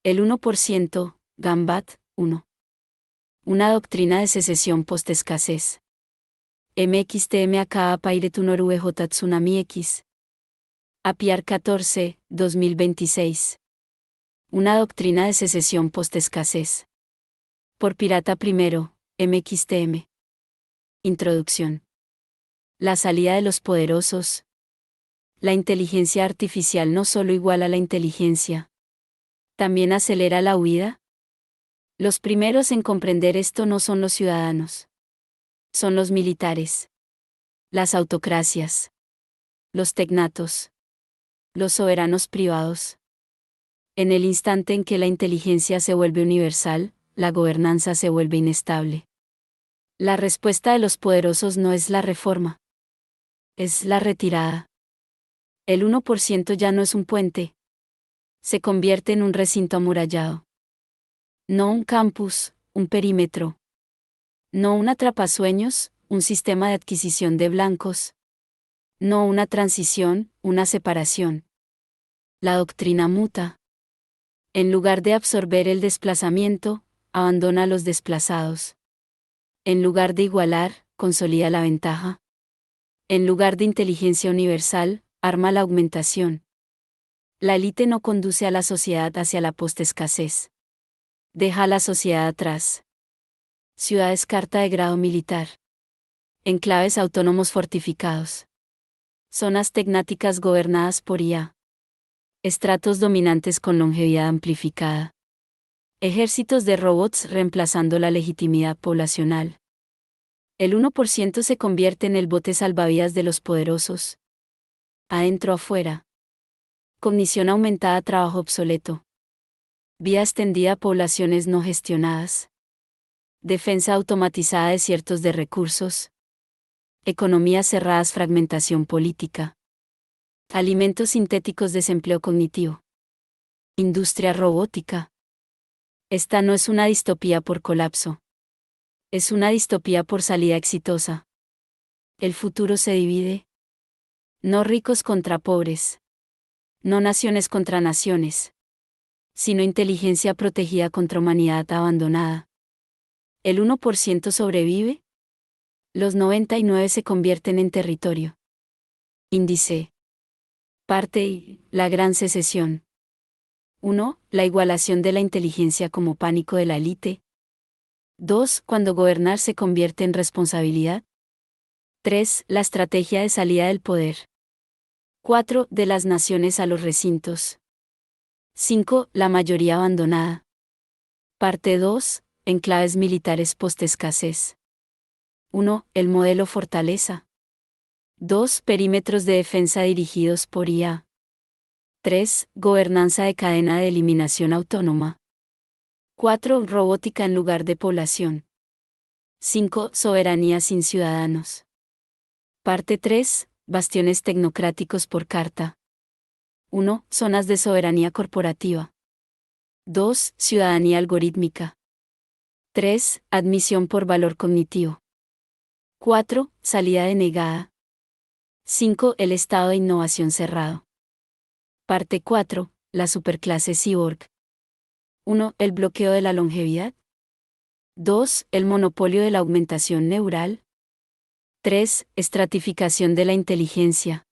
El 1%, Gambat, 1. Una doctrina de secesión post-escasez. MXTM acá Pairetu Noruejo Tsunami X. APIAR 14, 2026. Una doctrina de secesión post-escasez. Por Pirata I, MXTM. Introducción. La salida de los poderosos. La inteligencia artificial no solo iguala la inteligencia. ¿También acelera la huida? Los primeros en comprender esto no son los ciudadanos. Son los militares. Las autocracias. Los tecnatos. Los soberanos privados. En el instante en que la inteligencia se vuelve universal, la gobernanza se vuelve inestable. La respuesta de los poderosos no es la reforma. Es la retirada. El 1% ya no es un puente. Se convierte en un recinto amurallado. No un campus, un perímetro. No un atrapasueños, un sistema de adquisición de blancos. No una transición, una separación. La doctrina muta. En lugar de absorber el desplazamiento, abandona a los desplazados. En lugar de igualar, consolida la ventaja. En lugar de inteligencia universal, arma la augmentación. La élite no conduce a la sociedad hacia la postescasez. Deja a la sociedad atrás. Ciudades carta de grado militar. Enclaves autónomos fortificados. Zonas tecnáticas gobernadas por IA. Estratos dominantes con longevidad amplificada. Ejércitos de robots reemplazando la legitimidad poblacional. El 1% se convierte en el bote salvavidas de los poderosos. Adentro afuera. Cognición aumentada, trabajo obsoleto. Vía extendida a poblaciones no gestionadas. Defensa automatizada de ciertos de recursos. Economías cerradas, fragmentación política. Alimentos sintéticos, desempleo cognitivo. Industria robótica. Esta no es una distopía por colapso. Es una distopía por salida exitosa. El futuro se divide. No ricos contra pobres. No naciones contra naciones. Sino inteligencia protegida contra humanidad abandonada. ¿El 1% sobrevive? Los 99 se convierten en territorio. Índice. Parte I. La gran secesión. 1. La igualación de la inteligencia como pánico de la élite. 2. Cuando gobernar se convierte en responsabilidad. 3. La estrategia de salida del poder. 4. De las naciones a los recintos. 5. La mayoría abandonada. Parte 2. Enclaves militares post-escasez. 1. El modelo fortaleza. 2. Perímetros de defensa dirigidos por IA. 3. Gobernanza de cadena de eliminación autónoma. 4. Robótica en lugar de población. 5. Soberanía sin ciudadanos. Parte 3. Bastiones tecnocráticos por carta. 1. Zonas de soberanía corporativa. 2. Ciudadanía algorítmica. 3. Admisión por valor cognitivo. 4. Salida denegada. 5. El estado de innovación cerrado. Parte 4. La superclase cyborg. 1. El bloqueo de la longevidad. 2. El monopolio de la augmentación neural. 3. Estratificación de la inteligencia.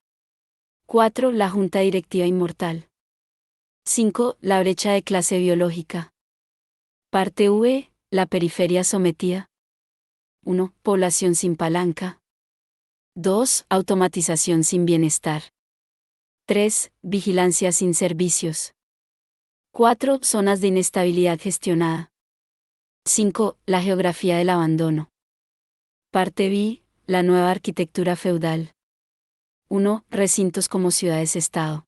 4. La junta directiva inmortal. 5. La brecha de clase biológica. Parte V. La periferia sometida. 1. Población sin palanca. 2. Automatización sin bienestar. 3. Vigilancia sin servicios. 4. Zonas de inestabilidad gestionada. 5. La geografía del abandono. Parte B. La nueva arquitectura feudal. 1. Recintos como ciudades-estado.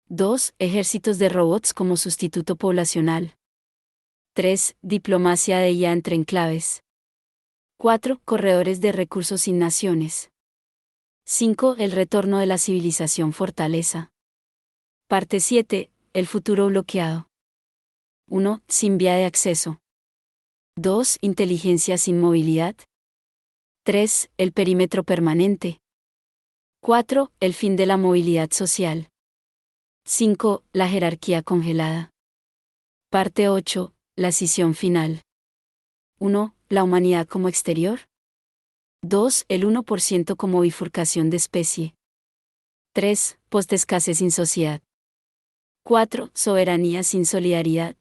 2. Ejércitos de robots como sustituto poblacional. 3. Diplomacia de IA entre enclaves. 4. Corredores de recursos sin naciones. 5. El retorno de la civilización fortaleza. Parte 7. El futuro bloqueado. 1. Sin vía de acceso. 2. Inteligencia sin movilidad. 3. El perímetro permanente. 4. El fin de la movilidad social. 5. La jerarquía congelada. Parte 8. La escisión final. 1. La humanidad como exterior. 2. El 1% como bifurcación de especie. 3. Postescasez sin sociedad. 4. Soberanía sin solidaridad.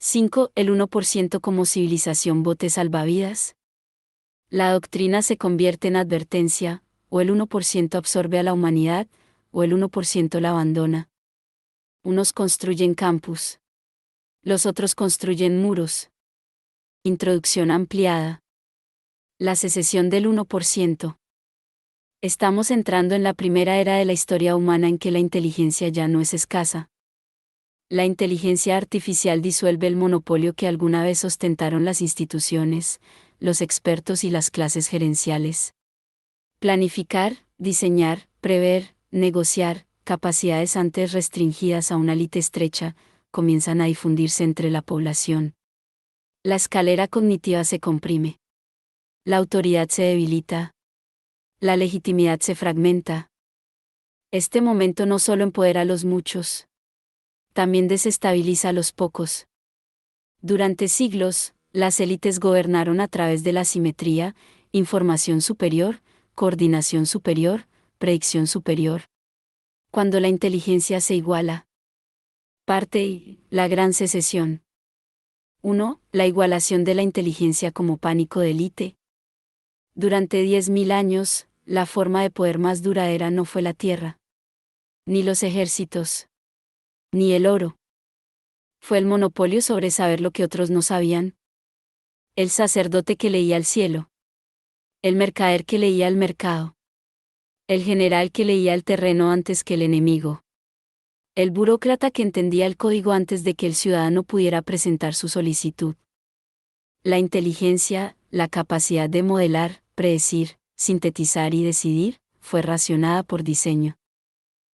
5. El 1% como civilización bote salvavidas. La doctrina se convierte en advertencia, o el 1% absorbe a la humanidad, o el 1% la abandona. Unos construyen campus. Los otros construyen muros. Introducción ampliada. La secesión del 1%. Estamos entrando en la primera era de la historia humana en que la inteligencia ya no es escasa. La inteligencia artificial disuelve el monopolio que alguna vez ostentaron las instituciones, los expertos y las clases gerenciales. Planificar, diseñar, prever, negociar, capacidades antes restringidas a una élite estrecha, comienzan a difundirse entre la población. La escalera cognitiva se comprime. La autoridad se debilita. La legitimidad se fragmenta. Este momento no solo empodera a los muchos, también desestabiliza a los pocos. Durante siglos, las élites gobernaron a través de la simetría, información superior, coordinación superior, predicción superior. Cuando la inteligencia se iguala. Parte y la gran secesión. 1. La igualación de la inteligencia como pánico de élite. Durante 10.000 años, la forma de poder más duradera no fue la tierra, ni los ejércitos, ni el oro. Fue el monopolio sobre saber lo que otros no sabían. El sacerdote que leía el cielo. El mercader que leía el mercado. El general que leía el terreno antes que el enemigo. El burócrata que entendía el código antes de que el ciudadano pudiera presentar su solicitud. La inteligencia, la capacidad de modelar, predecir, sintetizar y decidir, fue racionada por diseño.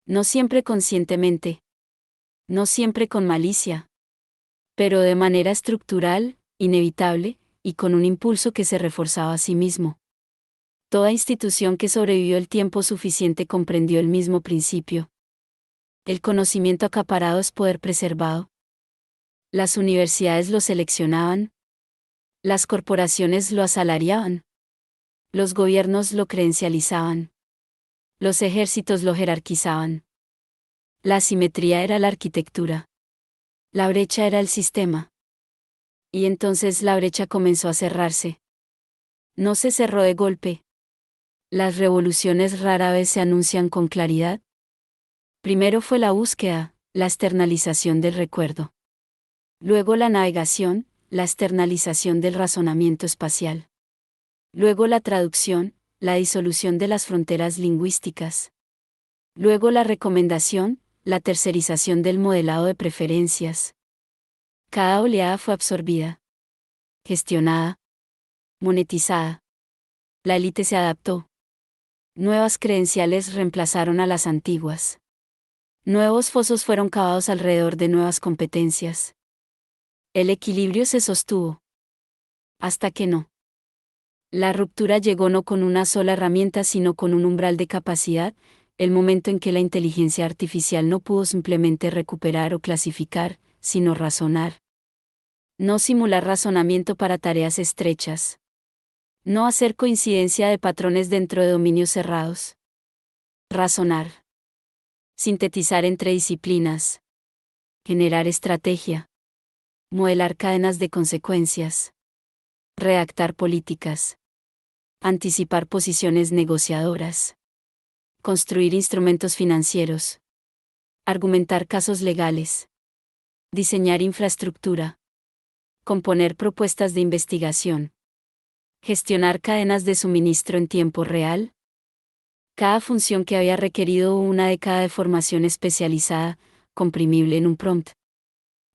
No siempre conscientemente. No siempre con malicia. Pero de manera estructural, inevitable, y con un impulso que se reforzaba a sí mismo. Toda institución que sobrevivió el tiempo suficiente comprendió el mismo principio. El conocimiento acaparado es poder preservado. Las universidades lo seleccionaban. Las corporaciones lo asalariaban. Los gobiernos lo credencializaban. Los ejércitos lo jerarquizaban. La asimetría era la arquitectura. La brecha era el sistema. Y entonces la brecha comenzó a cerrarse. No se cerró de golpe. Las revoluciones rara vez se anuncian con claridad. Primero fue la búsqueda, la externalización del recuerdo. Luego la navegación, la externalización del razonamiento espacial. Luego la traducción, la disolución de las fronteras lingüísticas. Luego la recomendación, la tercerización del modelado de preferencias. Cada oleada fue absorbida, gestionada, monetizada. La élite se adaptó. Nuevas credenciales reemplazaron a las antiguas. Nuevos fosos fueron cavados alrededor de nuevas competencias. El equilibrio se sostuvo. Hasta que no. La ruptura llegó no con una sola herramienta sino con un umbral de capacidad, el momento en que la inteligencia artificial no pudo simplemente recuperar o clasificar, sino razonar. No simular razonamiento para tareas estrechas. No hacer coincidencia de patrones dentro de dominios cerrados. Razonar. Sintetizar entre disciplinas. Generar estrategia. Modelar cadenas de consecuencias. Redactar políticas. Anticipar posiciones negociadoras. Construir instrumentos financieros. Argumentar casos legales. Diseñar infraestructura. Componer propuestas de investigación. Gestionar cadenas de suministro en tiempo real. Cada función que había requerido una década de formación especializada, comprimible en un prompt.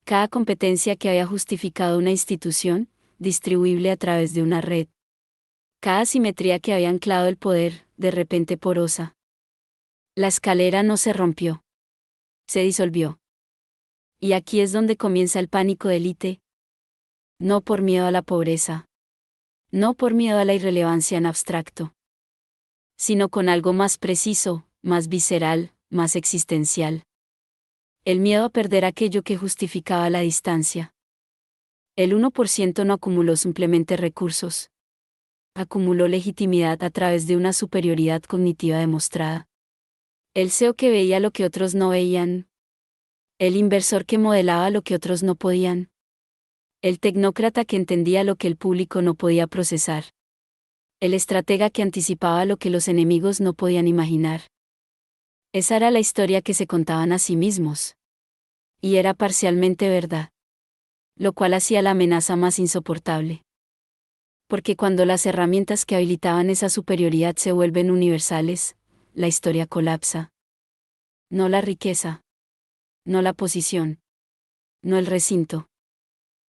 Cada competencia que había justificado una institución, distribuible a través de una red. Cada simetría que había anclado el poder, de repente porosa. La escalera no se rompió. Se disolvió. Y aquí es donde comienza el pánico de élite. No por miedo a la pobreza. No por miedo a la irrelevancia en abstracto. Sino con algo más preciso, más visceral, más existencial. El miedo a perder aquello que justificaba la distancia. El 1% no acumuló simplemente recursos. Acumuló legitimidad a través de una superioridad cognitiva demostrada. El CEO que veía lo que otros no veían. El inversor que modelaba lo que otros no podían. El tecnócrata que entendía lo que el público no podía procesar. El estratega que anticipaba lo que los enemigos no podían imaginar. Esa era la historia que se contaban a sí mismos. Y era parcialmente verdad. Lo cual hacía la amenaza más insoportable. Porque cuando las herramientas que habilitaban esa superioridad se vuelven universales, la historia colapsa. No la riqueza. No la posición. No el recinto.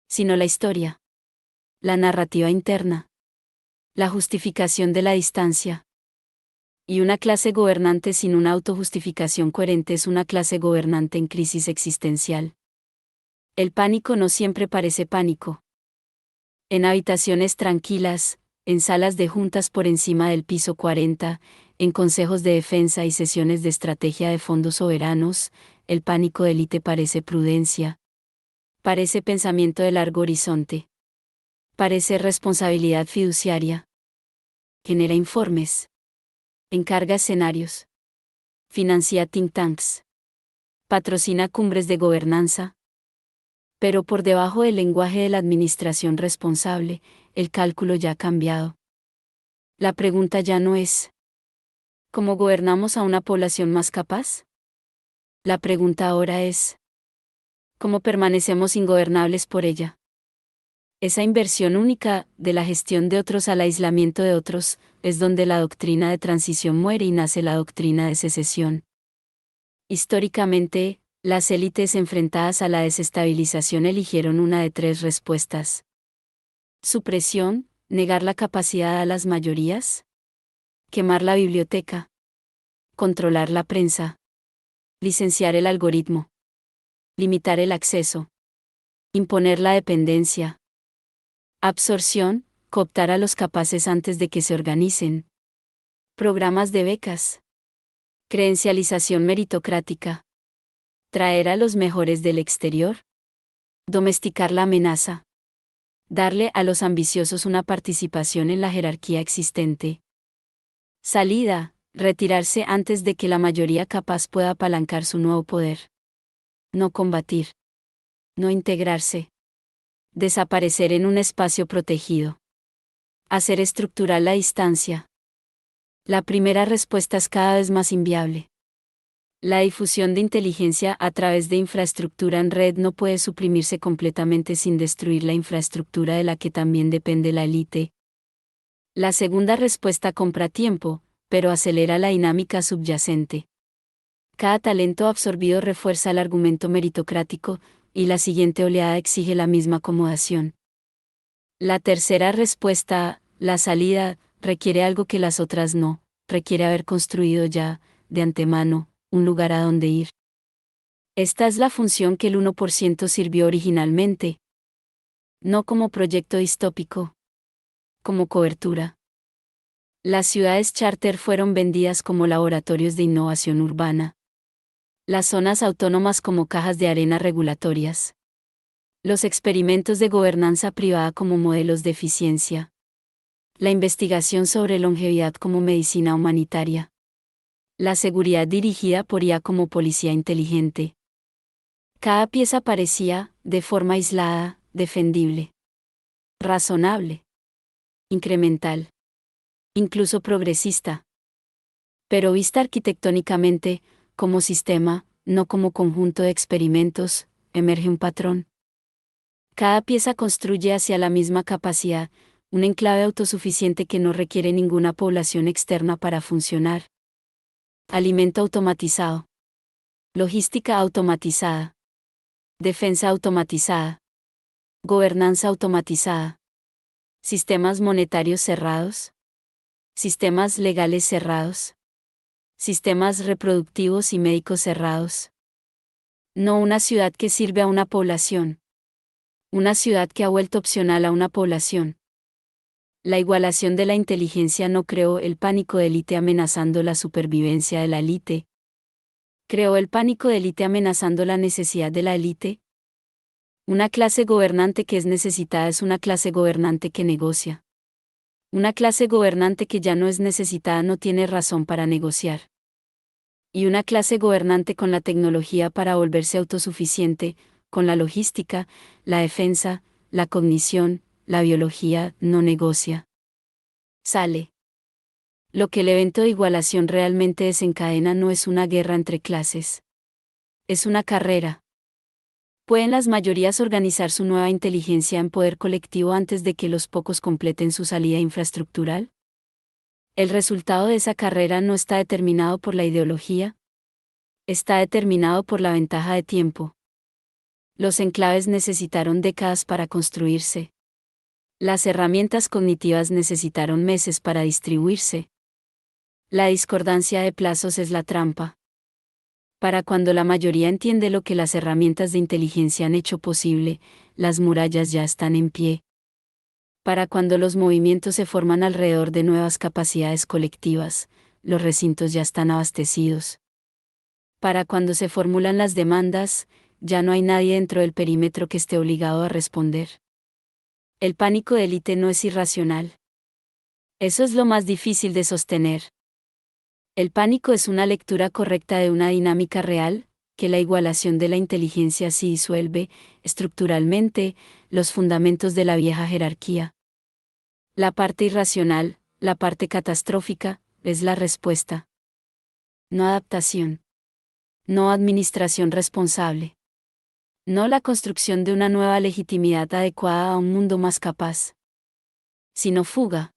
Sino la historia. La narrativa interna. La justificación de la distancia. Y una clase gobernante sin una autojustificación coherente es una clase gobernante en crisis existencial. El pánico no siempre parece pánico. En habitaciones tranquilas, en salas de juntas por encima del piso 40, en consejos de defensa y sesiones de estrategia de fondos soberanos, el pánico de élite parece prudencia. Parece pensamiento de largo horizonte. Parece responsabilidad fiduciaria. Genera informes. Encarga escenarios. Financia think tanks. Patrocina cumbres de gobernanza. Pero por debajo del lenguaje de la administración responsable, el cálculo ya ha cambiado. La pregunta ya no es ¿cómo gobernamos a una población más capaz? La pregunta ahora es ¿cómo permanecemos ingobernables por ella? Esa inversión única, de la gestión de otros al aislamiento de otros, es donde la doctrina de transición muere y nace la doctrina de secesión. Históricamente, las élites enfrentadas a la desestabilización eligieron una de tres respuestas. Supresión, negar la capacidad a las mayorías. Quemar la biblioteca. Controlar la prensa. Licenciar el algoritmo. Limitar el acceso. Imponer la dependencia. Absorción, cooptar a los capaces antes de que se organicen. Programas de becas. Credencialización meritocrática. Traer a los mejores del exterior. Domesticar la amenaza. Darle a los ambiciosos una participación en la jerarquía existente. Salida, retirarse antes de que la mayoría capaz pueda apalancar su nuevo poder. No combatir. No integrarse. Desaparecer en un espacio protegido. Hacer estructural la distancia. La primera respuesta es cada vez más inviable. La difusión de inteligencia a través de infraestructura en red no puede suprimirse completamente sin destruir la infraestructura de la que también depende la élite. La segunda respuesta compra tiempo, pero acelera la dinámica subyacente. Cada talento absorbido refuerza el argumento meritocrático, y la siguiente oleada exige la misma acomodación. La tercera respuesta, la salida, requiere algo que las otras no, requiere haber construido ya, de antemano, un lugar a donde ir. Esta es la función que el 1% sirvió originalmente. No como proyecto distópico. Como cobertura. Las ciudades charter fueron vendidas como laboratorios de innovación urbana. Las zonas autónomas como cajas de arena regulatorias. Los experimentos de gobernanza privada como modelos de eficiencia. La investigación sobre longevidad como medicina humanitaria. La seguridad dirigida por IA como policía inteligente. Cada pieza parecía, de forma aislada, defendible. Razonable. Incremental. Incluso progresista. Pero vista arquitectónicamente, como sistema, no como conjunto de experimentos, emerge un patrón. Cada pieza construye hacia la misma capacidad, un enclave autosuficiente que no requiere ninguna población externa para funcionar. Alimento automatizado. Logística automatizada. Defensa automatizada. Gobernanza automatizada. Sistemas monetarios cerrados. Sistemas legales cerrados. Sistemas reproductivos y médicos cerrados. No una ciudad que sirve a una población. Una ciudad que ha vuelto opcional a una población. La igualación de la inteligencia no creó el pánico de élite amenazando la supervivencia de la élite. Creó el pánico de élite amenazando la necesidad de la élite. Una clase gobernante que es necesitada es una clase gobernante que negocia. Una clase gobernante que ya no es necesitada no tiene razón para negociar. Y una clase gobernante con la tecnología para volverse autosuficiente, con la logística, la defensa, la cognición, la biología, no negocia. Sale. Lo que el evento de igualación realmente desencadena no es una guerra entre clases. Es una carrera. ¿Pueden las mayorías organizar su nueva inteligencia en poder colectivo antes de que los pocos completen su salida infraestructural? El resultado de esa carrera no está determinado por la ideología. Está determinado por la ventaja de tiempo. Los enclaves necesitaron décadas para construirse. Las herramientas cognitivas necesitaron meses para distribuirse. La discordancia de plazos es la trampa. Para cuando la mayoría entiende lo que las herramientas de inteligencia han hecho posible, las murallas ya están en pie. Para cuando los movimientos se forman alrededor de nuevas capacidades colectivas, los recintos ya están abastecidos. Para cuando se formulan las demandas, ya no hay nadie dentro del perímetro que esté obligado a responder. El pánico de élite no es irracional. Eso es lo más difícil de sostener. El pánico es una lectura correcta de una dinámica real, que la igualación de la inteligencia sí disuelve, estructuralmente, los fundamentos de la vieja jerarquía. La parte irracional, la parte catastrófica, es la respuesta. No adaptación. No administración responsable. No la construcción de una nueva legitimidad adecuada a un mundo más capaz. Sino fuga.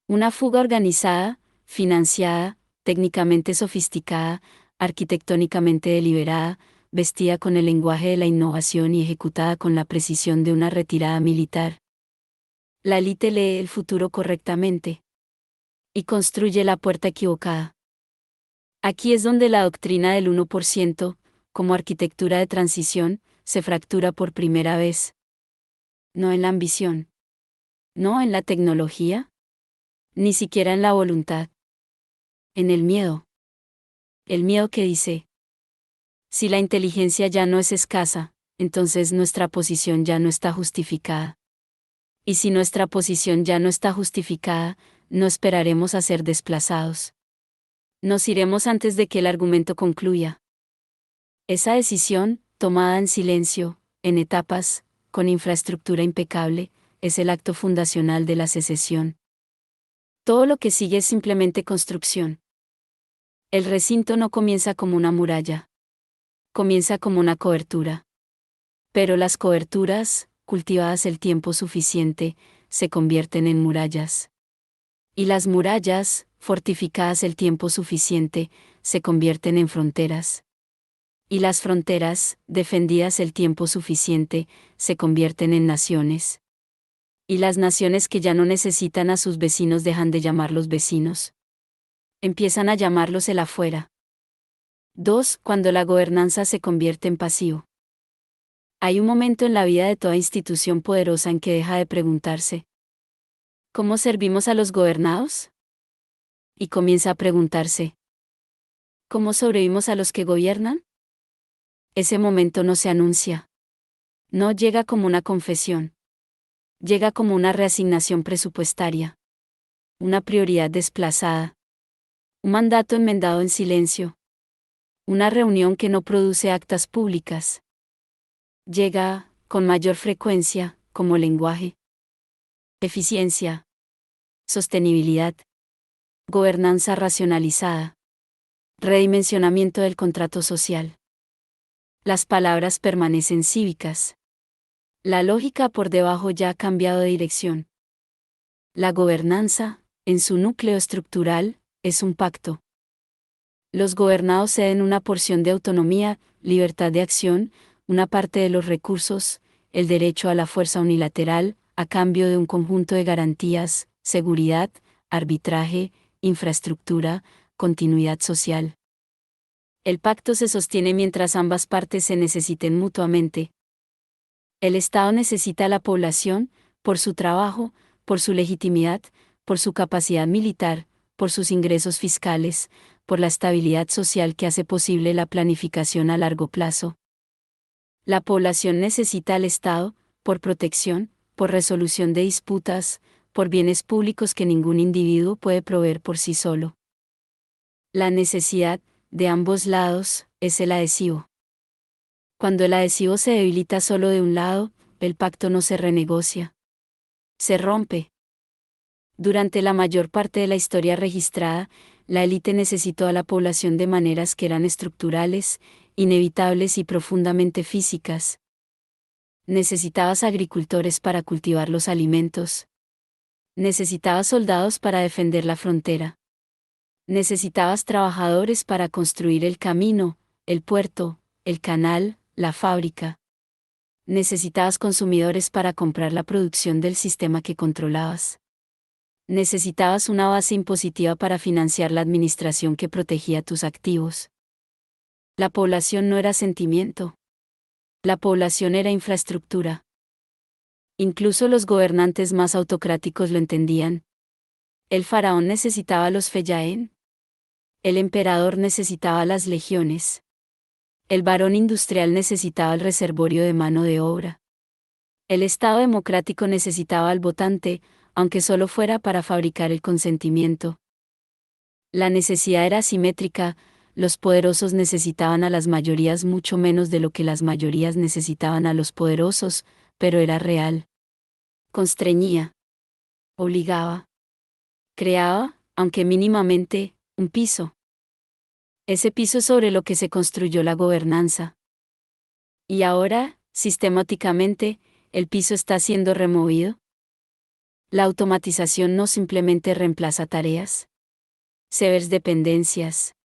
Una fuga organizada, financiada, técnicamente sofisticada, arquitectónicamente deliberada, vestida con el lenguaje de la innovación y ejecutada con la precisión de una retirada militar. La élite lee el futuro correctamente. Y construye la puerta equivocada. Aquí es donde la doctrina del 1%, como arquitectura de transición, se fractura por primera vez. No en la ambición. No en la tecnología. Ni siquiera en la voluntad. En el miedo. El miedo que dice: si la inteligencia ya no es escasa, entonces nuestra posición ya no está justificada. Y si nuestra posición ya no está justificada, no esperaremos a ser desplazados. Nos iremos antes de que el argumento concluya. Esa decisión, tomada en silencio, en etapas, con infraestructura impecable, es el acto fundacional de la secesión. Todo lo que sigue es simplemente construcción. El recinto no comienza como una muralla. Comienza como una cobertura. Pero las coberturas, cultivadas el tiempo suficiente, se convierten en murallas. Y las murallas, fortificadas el tiempo suficiente, se convierten en fronteras. Y las fronteras, defendidas el tiempo suficiente, se convierten en naciones. Y las naciones que ya no necesitan a sus vecinos dejan de llamarlos vecinos. Empiezan a llamarlos el afuera. 2. Cuando la gobernanza se convierte en pasivo. Hay un momento en la vida de toda institución poderosa en que deja de preguntarse: ¿cómo servimos a los gobernados? Y comienza a preguntarse: ¿cómo sobrevivimos a los que gobiernan? Ese momento no se anuncia. No llega como una confesión. Llega como una reasignación presupuestaria. Una prioridad desplazada. Un mandato enmendado en silencio. Una reunión que no produce actas públicas. Llega, con mayor frecuencia, como lenguaje. Eficiencia. Sostenibilidad. Gobernanza racionalizada. Redimensionamiento del contrato social. Las palabras permanecen cívicas. La lógica por debajo ya ha cambiado de dirección. La gobernanza, en su núcleo estructural, es un pacto. Los gobernados ceden una porción de autonomía, libertad de acción, una parte de los recursos, el derecho a la fuerza unilateral, a cambio de un conjunto de garantías, seguridad, arbitraje, infraestructura, continuidad social. El pacto se sostiene mientras ambas partes se necesiten mutuamente. El Estado necesita a la población, por su trabajo, por su legitimidad, por su capacidad militar, por sus ingresos fiscales, por la estabilidad social que hace posible la planificación a largo plazo. La población necesita al Estado, por protección, por resolución de disputas, por bienes públicos que ningún individuo puede proveer por sí solo. La necesidad, de ambos lados, es el adhesivo. Cuando el adhesivo se debilita solo de un lado, el pacto no se renegocia. Se rompe. Durante la mayor parte de la historia registrada, la élite necesitó a la población de maneras que eran estructurales, inevitables y profundamente físicas. Necesitabas agricultores para cultivar los alimentos. Necesitabas soldados para defender la frontera. Necesitabas trabajadores para construir el camino, el puerto, el canal, la fábrica. Necesitabas consumidores para comprar la producción del sistema que controlabas. Necesitabas una base impositiva para financiar la administración que protegía tus activos. La población no era sentimiento. La población era infraestructura. Incluso los gobernantes más autocráticos lo entendían. El faraón necesitaba los feyaén. El emperador necesitaba las legiones. El varón industrial necesitaba el reservorio de mano de obra. El Estado democrático necesitaba al votante, aunque solo fuera para fabricar el consentimiento. La necesidad era asimétrica, los poderosos necesitaban a las mayorías mucho menos de lo que las mayorías necesitaban a los poderosos, pero era real. Constreñía. Obligaba. Creaba, aunque mínimamente, un piso. Ese piso es sobre lo que se construyó la gobernanza. Y ahora, sistemáticamente, el piso está siendo removido. La automatización no simplemente reemplaza tareas. Severs dependencias.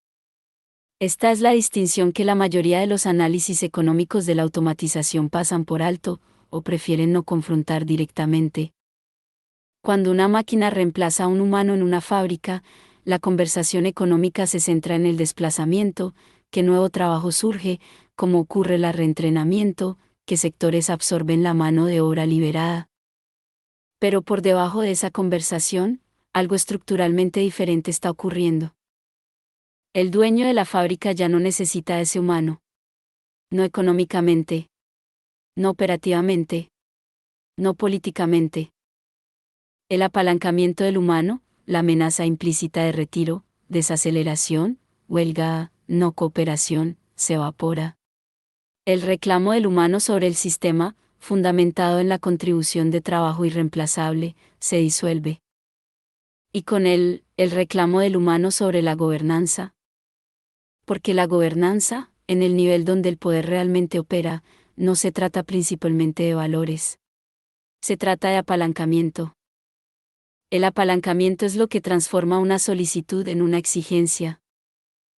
Esta es la distinción que la mayoría de los análisis económicos de la automatización pasan por alto, o prefieren no confrontar directamente. Cuando una máquina reemplaza a un humano en una fábrica, la conversación económica se centra en el desplazamiento, qué nuevo trabajo surge, cómo ocurre el reentrenamiento, qué sectores absorben la mano de obra liberada. Pero por debajo de esa conversación, algo estructuralmente diferente está ocurriendo. El dueño de la fábrica ya no necesita a ese humano. No económicamente. No operativamente. No políticamente. El apalancamiento del humano, la amenaza implícita de retiro, desaceleración, huelga, no cooperación, se evapora. El reclamo del humano sobre el sistema, fundamentado en la contribución de trabajo irreemplazable, se disuelve. Y con él, el reclamo del humano sobre la gobernanza. Porque la gobernanza, en el nivel donde el poder realmente opera, no se trata principalmente de valores. Se trata de apalancamiento. El apalancamiento es lo que transforma una solicitud en una exigencia.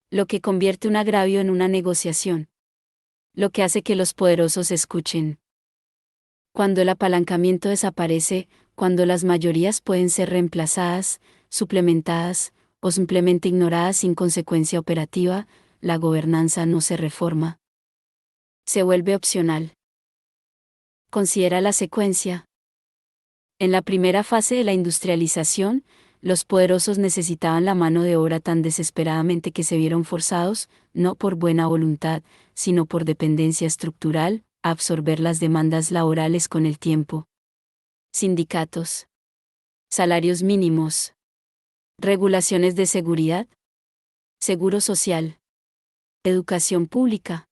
Lo que convierte un agravio en una negociación. Lo que hace que los poderosos escuchen. Cuando el apalancamiento desaparece, cuando las mayorías pueden ser reemplazadas, suplementadas, o simplemente ignoradas sin consecuencia operativa, la gobernanza no se reforma. Se vuelve opcional. Considera la secuencia. En la primera fase de la industrialización, los poderosos necesitaban la mano de obra tan desesperadamente que se vieron forzados, no por buena voluntad, sino por dependencia estructural, a absorber las demandas laborales con el tiempo. Sindicatos. Salarios mínimos. Regulaciones de seguridad. Seguro social. Educación pública.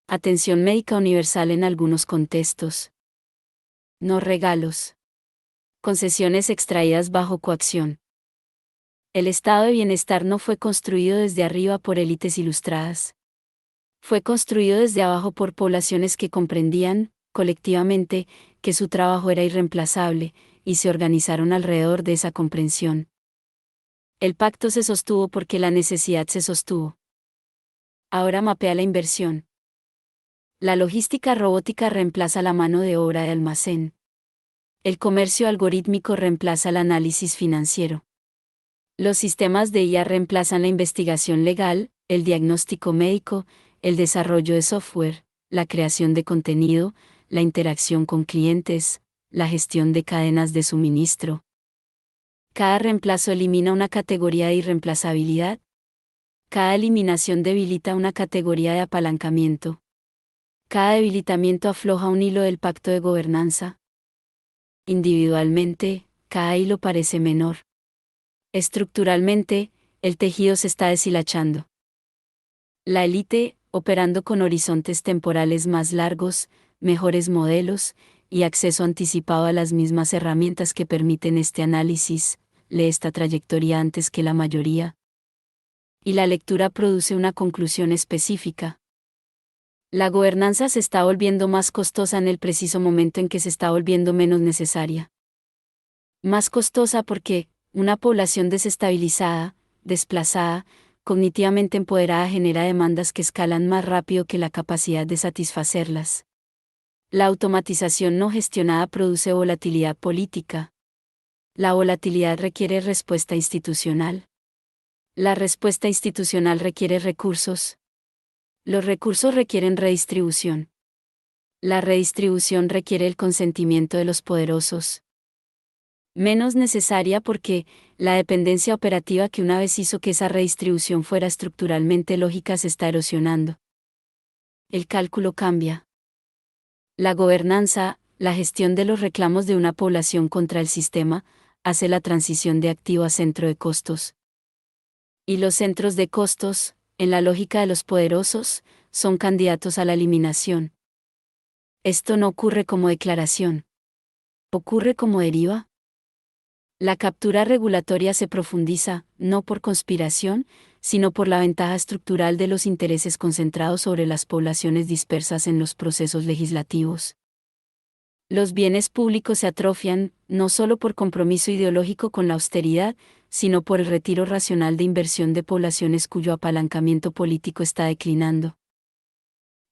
Atención médica universal en algunos contextos. No regalos. Concesiones extraídas bajo coacción. El estado de bienestar no fue construido desde arriba por élites ilustradas. Fue construido desde abajo por poblaciones que comprendían, colectivamente, que su trabajo era irreemplazable, y se organizaron alrededor de esa comprensión. El pacto se sostuvo porque la necesidad se sostuvo. Ahora mapea la inversión. La logística robótica reemplaza la mano de obra de almacén. El comercio algorítmico reemplaza el análisis financiero. Los sistemas de IA reemplazan la investigación legal, el diagnóstico médico, el desarrollo de software, la creación de contenido, la interacción con clientes, la gestión de cadenas de suministro. Cada reemplazo elimina una categoría de irreemplazabilidad. Cada eliminación debilita una categoría de apalancamiento. Cada debilitamiento afloja un hilo del pacto de gobernanza. Individualmente, cada hilo parece menor. Estructuralmente, el tejido se está deshilachando. La élite, operando con horizontes temporales más largos, mejores modelos, y acceso anticipado a las mismas herramientas que permiten este análisis, lee esta trayectoria antes que la mayoría. Y la lectura produce una conclusión específica. La gobernanza se está volviendo más costosa en el preciso momento en que se está volviendo menos necesaria. Más costosa porque, una población desestabilizada, desplazada, cognitivamente empoderada genera demandas que escalan más rápido que la capacidad de satisfacerlas. La automatización no gestionada produce volatilidad política. La volatilidad requiere respuesta institucional. La respuesta institucional requiere recursos. Los recursos requieren redistribución. La redistribución requiere el consentimiento de los poderosos. Menos necesaria porque, la dependencia operativa que una vez hizo que esa redistribución fuera estructuralmente lógica se está erosionando. El cálculo cambia. La gobernanza, la gestión de los reclamos de una población contra el sistema, hace la transición de activo a centro de costos. Y los centros de costos, en la lógica de los poderosos, son candidatos a la eliminación. Esto no ocurre como declaración. ¿Ocurre como deriva? La captura regulatoria se profundiza, no por conspiración, sino por la ventaja estructural de los intereses concentrados sobre las poblaciones dispersas en los procesos legislativos. Los bienes públicos se atrofian, no solo por compromiso ideológico con la austeridad, sino por el retiro racional de inversión de poblaciones cuyo apalancamiento político está declinando.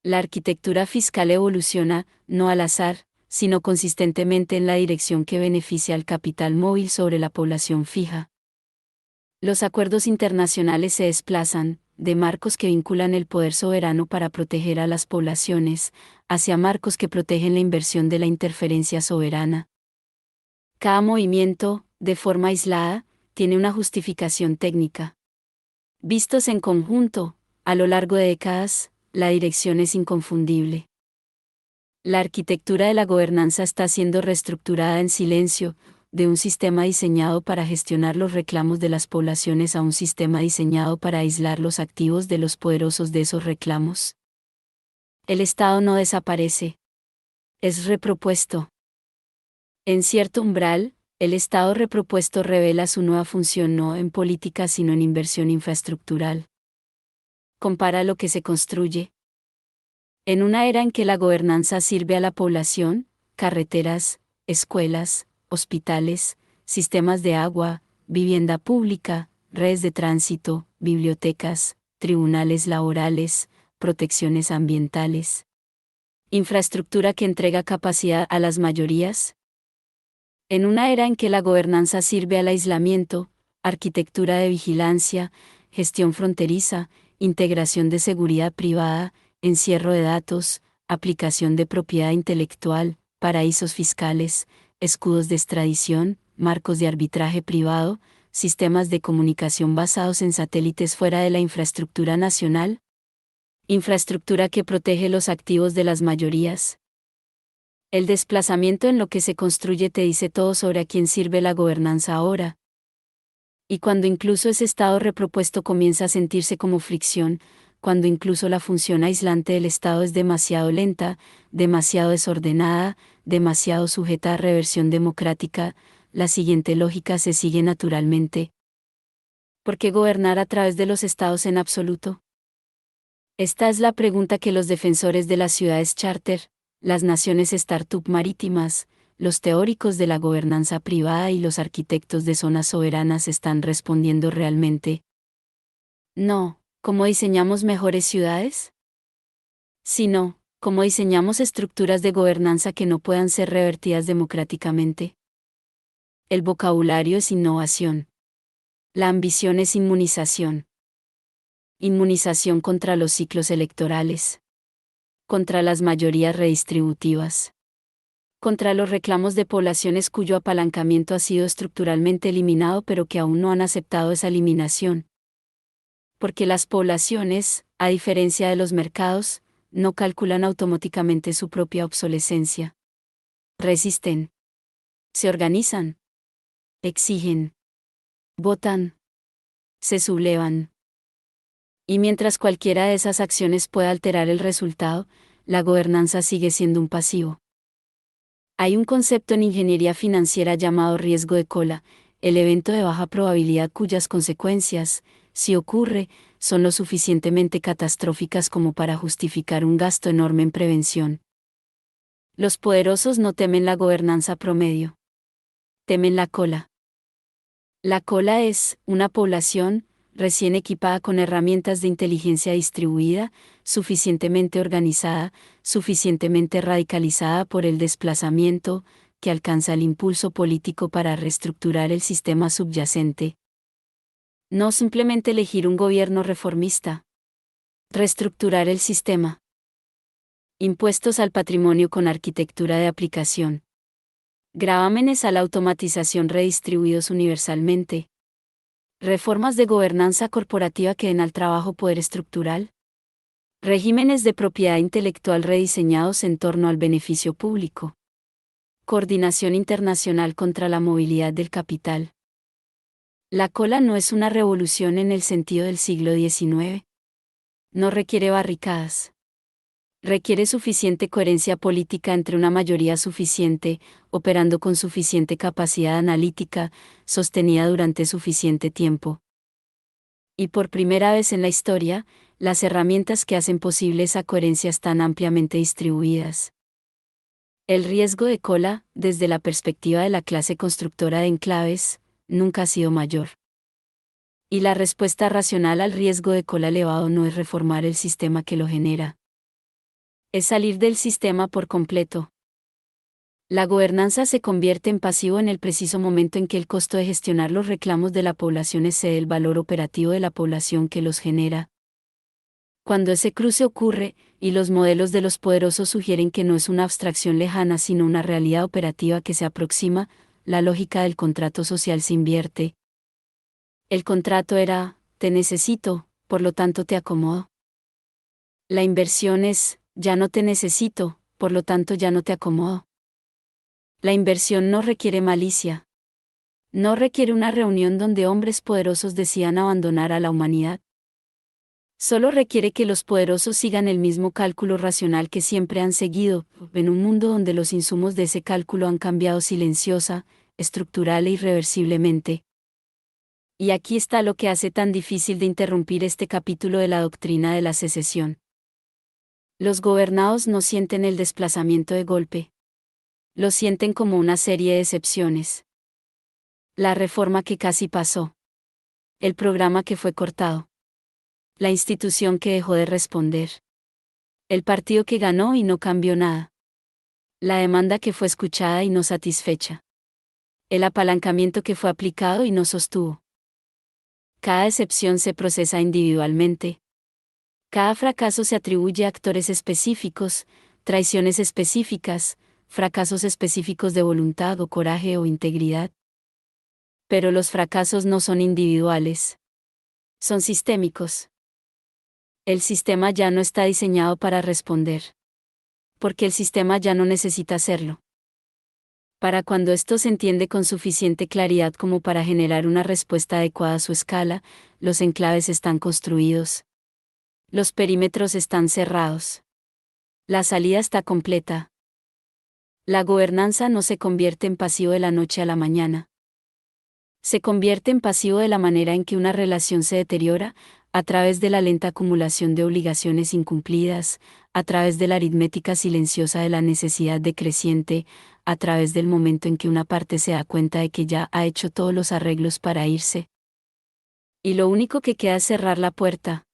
La arquitectura fiscal evoluciona, no al azar, sino consistentemente en la dirección que beneficia al capital móvil sobre la población fija. Los acuerdos internacionales se desplazan, de marcos que vinculan el poder soberano para proteger a las poblaciones, hacia marcos que protegen la inversión de la interferencia soberana. Cada movimiento, de forma aislada, tiene una justificación técnica. Vistos en conjunto, a lo largo de décadas, la dirección es inconfundible. La arquitectura de la gobernanza está siendo reestructurada en silencio, de un sistema diseñado para gestionar los reclamos de las poblaciones a un sistema diseñado para aislar los activos de los poderosos de esos reclamos. El Estado no desaparece. Es repropuesto. En cierto umbral, el Estado repropuesto revela su nueva función no en política sino en inversión infraestructural. Compara lo que se construye. En una era en que la gobernanza sirve a la población, carreteras, escuelas, hospitales, sistemas de agua, vivienda pública, redes de tránsito, bibliotecas, tribunales laborales, protecciones ambientales. Infraestructura que entrega capacidad a las mayorías. En una era en que la gobernanza sirve al aislamiento, arquitectura de vigilancia, gestión fronteriza, integración de seguridad privada, encierro de datos, aplicación de propiedad intelectual, paraísos fiscales, escudos de extradición, marcos de arbitraje privado, sistemas de comunicación basados en satélites fuera de la infraestructura nacional. Infraestructura que protege los activos de las mayorías. El desplazamiento en lo que se construye te dice todo sobre a quién sirve la gobernanza ahora. Y cuando incluso ese estado repropuesto comienza a sentirse como fricción, cuando incluso la función aislante del Estado es demasiado lenta, demasiado desordenada, demasiado sujeta a reversión democrática, la siguiente lógica se sigue naturalmente. ¿Por qué gobernar a través de los Estados en absoluto? Esta es la pregunta que los defensores de las ciudades charter, las naciones startup marítimas, los teóricos de la gobernanza privada y los arquitectos de zonas soberanas están respondiendo realmente. No. ¿Cómo diseñamos mejores ciudades? Sino, ¿cómo diseñamos estructuras de gobernanza que no puedan ser revertidas democráticamente? El vocabulario es innovación. La ambición es inmunización. Inmunización contra los ciclos electorales. Contra las mayorías redistributivas. Contra los reclamos de poblaciones cuyo apalancamiento ha sido estructuralmente eliminado pero que aún no han aceptado esa eliminación. Porque las poblaciones, a diferencia de los mercados, no calculan automáticamente su propia obsolescencia. Resisten. Se organizan. Exigen. Votan. Se sublevan. Y mientras cualquiera de esas acciones pueda alterar el resultado, la gobernanza sigue siendo un pasivo. Hay un concepto en ingeniería financiera llamado riesgo de cola, el evento de baja probabilidad cuyas consecuencias, si ocurre, son lo suficientemente catastróficas como para justificar un gasto enorme en prevención. Los poderosos no temen la gobernanza promedio. Temen la cola. La cola es una población, recién equipada con herramientas de inteligencia distribuida, suficientemente organizada, suficientemente radicalizada por el desplazamiento, que alcanza el impulso político para reestructurar el sistema subyacente. No simplemente elegir un gobierno reformista. Reestructurar el sistema. Impuestos al patrimonio con arquitectura de aplicación. Gravámenes a la automatización redistribuidos universalmente. Reformas de gobernanza corporativa que den al trabajo poder estructural. Regímenes de propiedad intelectual rediseñados en torno al beneficio público. Coordinación internacional contra la movilidad del capital. La cola no es una revolución en el sentido del siglo XIX. No requiere barricadas. Requiere suficiente coherencia política entre una mayoría suficiente, operando con suficiente capacidad analítica, sostenida durante suficiente tiempo. Y por primera vez en la historia, las herramientas que hacen posible esa coherencia están ampliamente distribuidas. El riesgo de cola, desde la perspectiva de la clase constructora de enclaves, nunca ha sido mayor. Y la respuesta racional al riesgo de cola elevado no es reformar el sistema que lo genera. Es salir del sistema por completo. La gobernanza se convierte en pasivo en el preciso momento en que el costo de gestionar los reclamos de la población excede el valor operativo de la población que los genera. Cuando ese cruce ocurre, y los modelos de los poderosos sugieren que no es una abstracción lejana sino una realidad operativa que se aproxima, la lógica del contrato social se invierte. El contrato era, te necesito, por lo tanto te acomodo. La inversión es, ya no te necesito, por lo tanto ya no te acomodo. La inversión no requiere malicia. No requiere una reunión donde hombres poderosos decidan abandonar a la humanidad. Solo requiere que los poderosos sigan el mismo cálculo racional que siempre han seguido, en un mundo donde los insumos de ese cálculo han cambiado silenciosa, estructural e irreversiblemente. Y aquí está lo que hace tan difícil de interrumpir este capítulo de la doctrina de la secesión. Los gobernados no sienten el desplazamiento de golpe. Lo sienten como una serie de excepciones. La reforma que casi pasó. El programa que fue cortado. La institución que dejó de responder. El partido que ganó y no cambió nada. La demanda que fue escuchada y no satisfecha. El apalancamiento que fue aplicado y no sostuvo. Cada excepción se procesa individualmente. Cada fracaso se atribuye a actores específicos, traiciones específicas, fracasos específicos de voluntad o coraje o integridad. Pero los fracasos no son individuales. Son sistémicos. El sistema ya no está diseñado para responder. Porque el sistema ya no necesita hacerlo. Para cuando esto se entiende con suficiente claridad como para generar una respuesta adecuada a su escala, los enclaves están construidos. Los perímetros están cerrados. La salida está completa. La gobernanza no se convierte en pasivo de la noche a la mañana. Se convierte en pasivo de la manera en que una relación se deteriora, a través de la lenta acumulación de obligaciones incumplidas, a través de la aritmética silenciosa de la necesidad decreciente, a través del momento en que una parte se da cuenta de que ya ha hecho todos los arreglos para irse. Y lo único que queda es cerrar la puerta.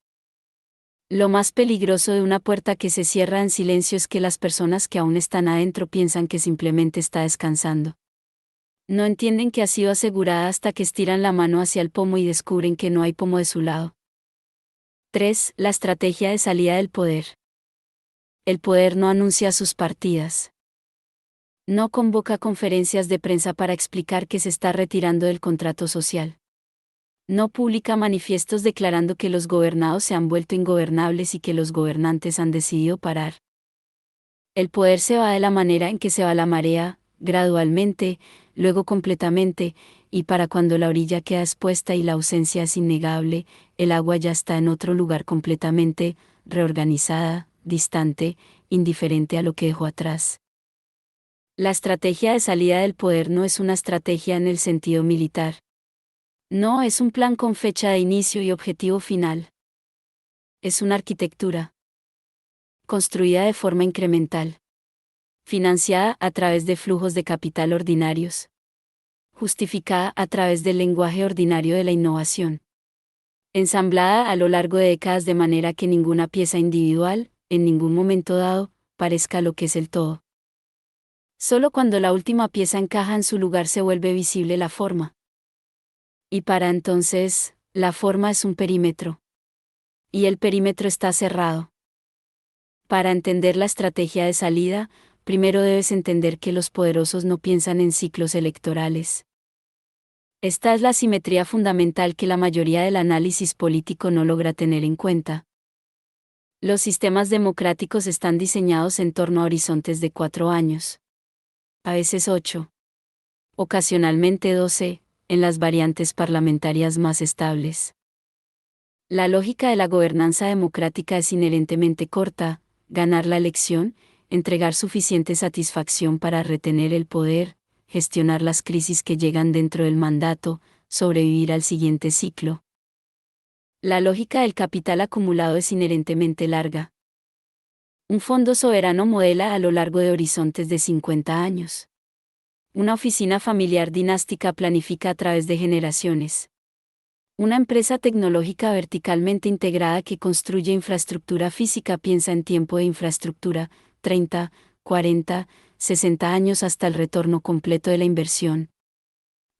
Lo más peligroso de una puerta que se cierra en silencio es que las personas que aún están adentro piensan que simplemente está descansando. No entienden que ha sido asegurada hasta que estiran la mano hacia el pomo y descubren que no hay pomo de su lado. 3. La estrategia de salida del poder. El poder no anuncia sus partidas. No convoca conferencias de prensa para explicar que se está retirando del contrato social. No publica manifiestos declarando que los gobernados se han vuelto ingobernables y que los gobernantes han decidido parar. El poder se va de la manera en que se va la marea, gradualmente, luego completamente, y para cuando la orilla queda expuesta y la ausencia es innegable, el agua ya está en otro lugar completamente, reorganizada, distante, indiferente a lo que dejó atrás. La estrategia de salida del poder no es una estrategia en el sentido militar. No es un plan con fecha de inicio y objetivo final. Es una arquitectura construida de forma incremental, financiada a través de flujos de capital ordinarios, justificada a través del lenguaje ordinario de la innovación, ensamblada a lo largo de décadas de manera que ninguna pieza individual, en ningún momento dado, parezca lo que es el todo. Solo cuando la última pieza encaja en su lugar se vuelve visible la forma. Y para entonces, la forma es un perímetro. Y el perímetro está cerrado. Para entender la estrategia de salida, primero debes entender que los poderosos no piensan en ciclos electorales. Esta es la simetría fundamental que la mayoría del análisis político no logra tener en cuenta. Los sistemas democráticos están diseñados en torno a horizontes de 4 años. A veces 8. Ocasionalmente 12, en las variantes parlamentarias más estables. La lógica de la gobernanza democrática es inherentemente corta: ganar la elección, entregar suficiente satisfacción para retener el poder, gestionar las crisis que llegan dentro del mandato, sobrevivir al siguiente ciclo. La lógica del capital acumulado es inherentemente larga. Un fondo soberano modela a lo largo de horizontes de 50 años. Una oficina familiar dinástica planifica a través de generaciones. Una empresa tecnológica verticalmente integrada que construye infraestructura física piensa en tiempo de infraestructura, 30, 40, 60 años hasta el retorno completo de la inversión.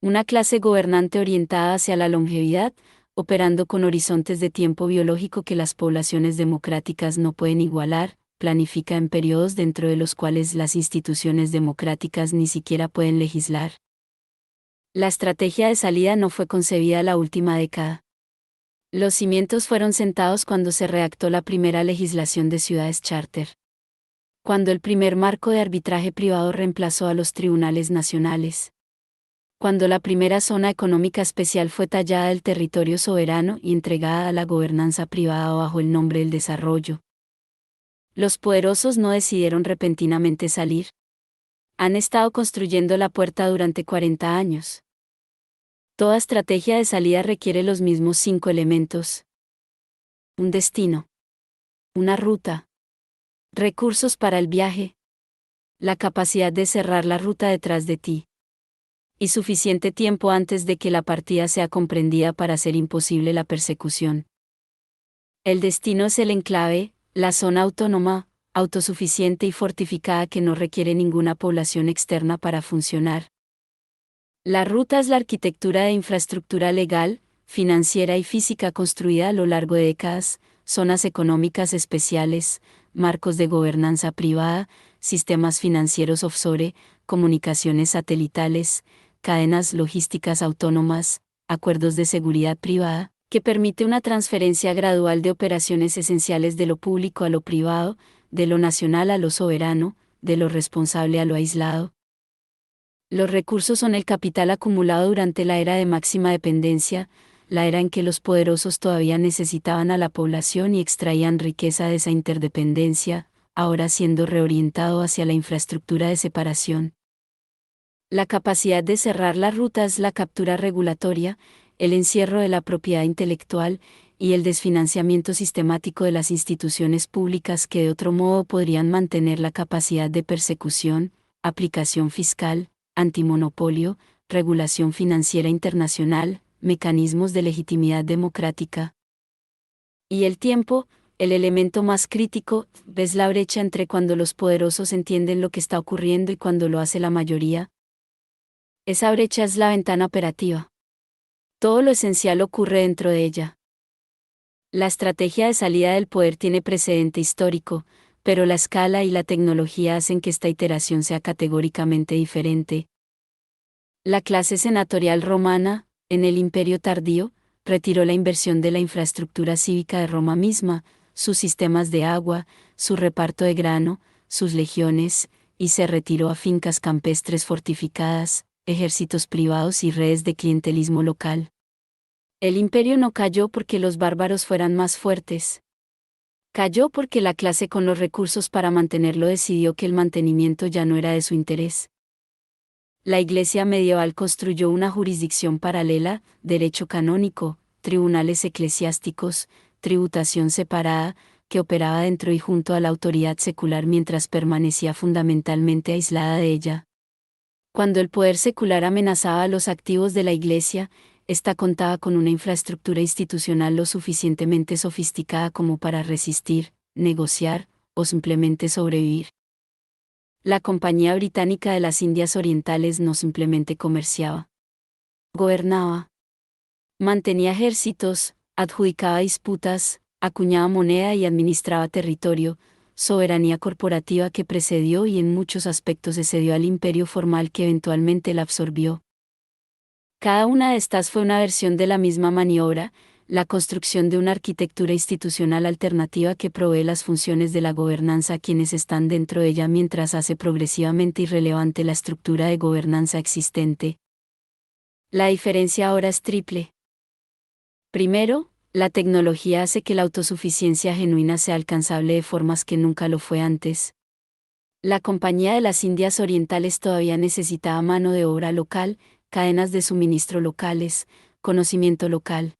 Una clase gobernante orientada hacia la longevidad, operando con horizontes de tiempo biológico que las poblaciones democráticas no pueden igualar, planifica en periodos dentro de los cuales las instituciones democráticas ni siquiera pueden legislar. La estrategia de salida no fue concebida la última década. Los cimientos fueron sentados cuando se redactó la primera legislación de ciudades charter. Cuando el primer marco de arbitraje privado reemplazó a los tribunales nacionales. Cuando la primera zona económica especial fue tallada del territorio soberano y entregada a la gobernanza privada bajo el nombre del desarrollo. Los poderosos no decidieron repentinamente salir. Han estado construyendo la puerta durante 40 años. Toda estrategia de salida requiere los mismos 5 elementos: un destino, una ruta, recursos para el viaje, la capacidad de cerrar la ruta detrás de ti, y suficiente tiempo antes de que la partida sea comprendida para hacer imposible la persecución. El destino es el enclave, la zona autónoma, autosuficiente y fortificada que no requiere ninguna población externa para funcionar. La ruta es la arquitectura de infraestructura legal, financiera y física construida a lo largo de décadas, zonas económicas especiales, marcos de gobernanza privada, sistemas financieros offshore, comunicaciones satelitales, cadenas logísticas autónomas, acuerdos de seguridad privada, que permite una transferencia gradual de operaciones esenciales de lo público a lo privado, de lo nacional a lo soberano, de lo responsable a lo aislado. Los recursos son el capital acumulado durante la era de máxima dependencia, la era en que los poderosos todavía necesitaban a la población y extraían riqueza de esa interdependencia, ahora siendo reorientado hacia la infraestructura de separación. La capacidad de cerrar la ruta es la captura regulatoria, el encierro de la propiedad intelectual, y el desfinanciamiento sistemático de las instituciones públicas que de otro modo podrían mantener la capacidad de persecución, aplicación fiscal, antimonopolio, regulación financiera internacional, mecanismos de legitimidad democrática. Y el tiempo, el elemento más crítico, ves la brecha entre cuando los poderosos entienden lo que está ocurriendo y cuando lo hace la mayoría. Esa brecha es la ventana operativa. Todo lo esencial ocurre dentro de ella. La estrategia de salida del poder tiene precedente histórico, pero la escala y la tecnología hacen que esta iteración sea categóricamente diferente. La clase senatorial romana, en el Imperio tardío, retiró la inversión de la infraestructura cívica de Roma misma, sus sistemas de agua, su reparto de grano, sus legiones, y se retiró a fincas campestres fortificadas, ejércitos privados y redes de clientelismo local. El imperio no cayó porque los bárbaros fueran más fuertes. Cayó porque la clase con los recursos para mantenerlo decidió que el mantenimiento ya no era de su interés. La Iglesia medieval construyó una jurisdicción paralela, derecho canónico, tribunales eclesiásticos, tributación separada, que operaba dentro y junto a la autoridad secular mientras permanecía fundamentalmente aislada de ella. Cuando el poder secular amenazaba a los activos de la Iglesia, ésta contaba con una infraestructura institucional lo suficientemente sofisticada como para resistir, negociar o simplemente sobrevivir. La Compañía Británica de las Indias Orientales no simplemente comerciaba. Gobernaba. Mantenía ejércitos, adjudicaba disputas, acuñaba moneda y administraba territorio, soberanía corporativa que precedió y en muchos aspectos excedió al imperio formal que eventualmente la absorbió. Cada una de estas fue una versión de la misma maniobra, la construcción de una arquitectura institucional alternativa que provee las funciones de la gobernanza a quienes están dentro de ella mientras hace progresivamente irrelevante la estructura de gobernanza existente. La diferencia ahora es triple. Primero, la tecnología hace que la autosuficiencia genuina sea alcanzable de formas que nunca lo fue antes. La Compañía de las Indias Orientales todavía necesitaba mano de obra local, cadenas de suministro locales, conocimiento local.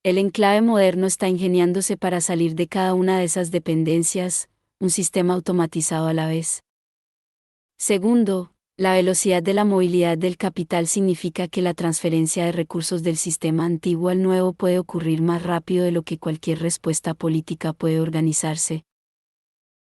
El enclave moderno está ingeniándose para salir de cada una de esas dependencias, un sistema automatizado a la vez. Segundo, la velocidad de la movilidad del capital significa que la transferencia de recursos del sistema antiguo al nuevo puede ocurrir más rápido de lo que cualquier respuesta política puede organizarse.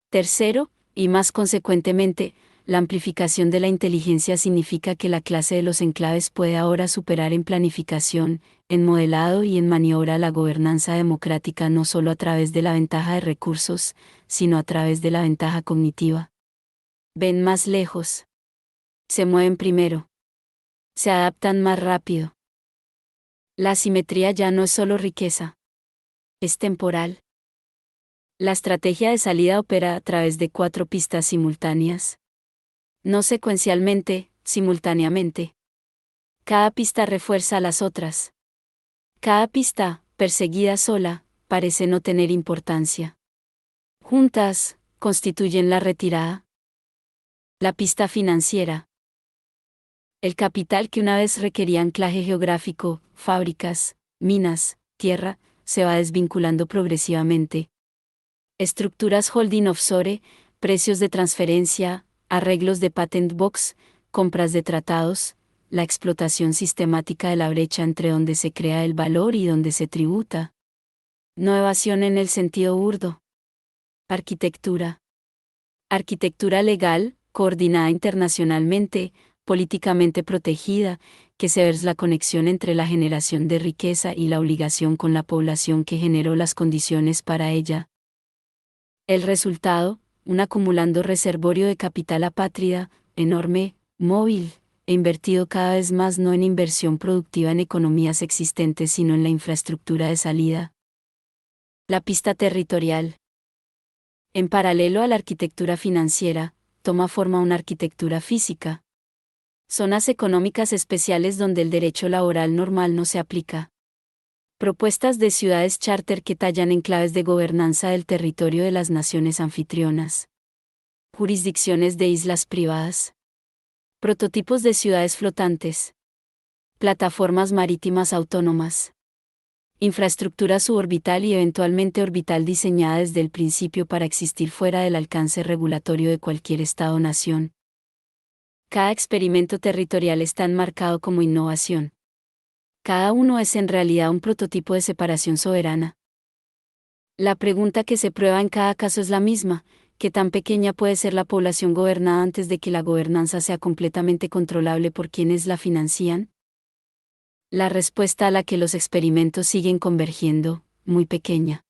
Tercero, y más consecuentemente, la amplificación de la inteligencia significa que la clase de los enclaves puede ahora superar en planificación, en modelado y en maniobra la gobernanza democrática no solo a través de la ventaja de recursos, sino a través de la ventaja cognitiva. Ven más lejos. Se mueven primero. Se adaptan más rápido. La asimetría ya no es solo riqueza. Es temporal. La estrategia de salida opera a través de 4 pistas simultáneas. No secuencialmente, simultáneamente. Cada pista refuerza a las otras. Cada pista, perseguida sola, parece no tener importancia. Juntas, constituyen la retirada. La pista financiera. El capital que una vez requería anclaje geográfico, fábricas, minas, tierra, se va desvinculando progresivamente. Estructuras holding offshore, precios de transferencia, arreglos de patent box, compras de tratados, la explotación sistemática de la brecha entre donde se crea el valor y donde se tributa. No evasión en el sentido burdo. Arquitectura. Arquitectura legal, coordinada internacionalmente, políticamente protegida, que se ve la conexión entre la generación de riqueza y la obligación con la población que generó las condiciones para ella. El resultado, un acumulando reservorio de capital apátrida, enorme, móvil, e invertido cada vez más no en inversión productiva en economías existentes sino en la infraestructura de salida. La pista territorial. En paralelo a la arquitectura financiera, toma forma una arquitectura física. Zonas económicas especiales donde el derecho laboral normal no se aplica. Propuestas de ciudades charter que tallan enclaves de gobernanza del territorio de las naciones anfitrionas. Jurisdicciones de islas privadas. Prototipos de ciudades flotantes. Plataformas marítimas autónomas. Infraestructura suborbital y eventualmente orbital diseñada desde el principio para existir fuera del alcance regulatorio de cualquier Estado-nación. Cada experimento territorial está enmarcado como innovación. Cada uno es en realidad un prototipo de separación soberana. La pregunta que se prueba en cada caso es la misma: ¿qué tan pequeña puede ser la población gobernada antes de que la gobernanza sea completamente controlable por quienes la financian? La respuesta a la que los experimentos siguen convergiendo, muy pequeña.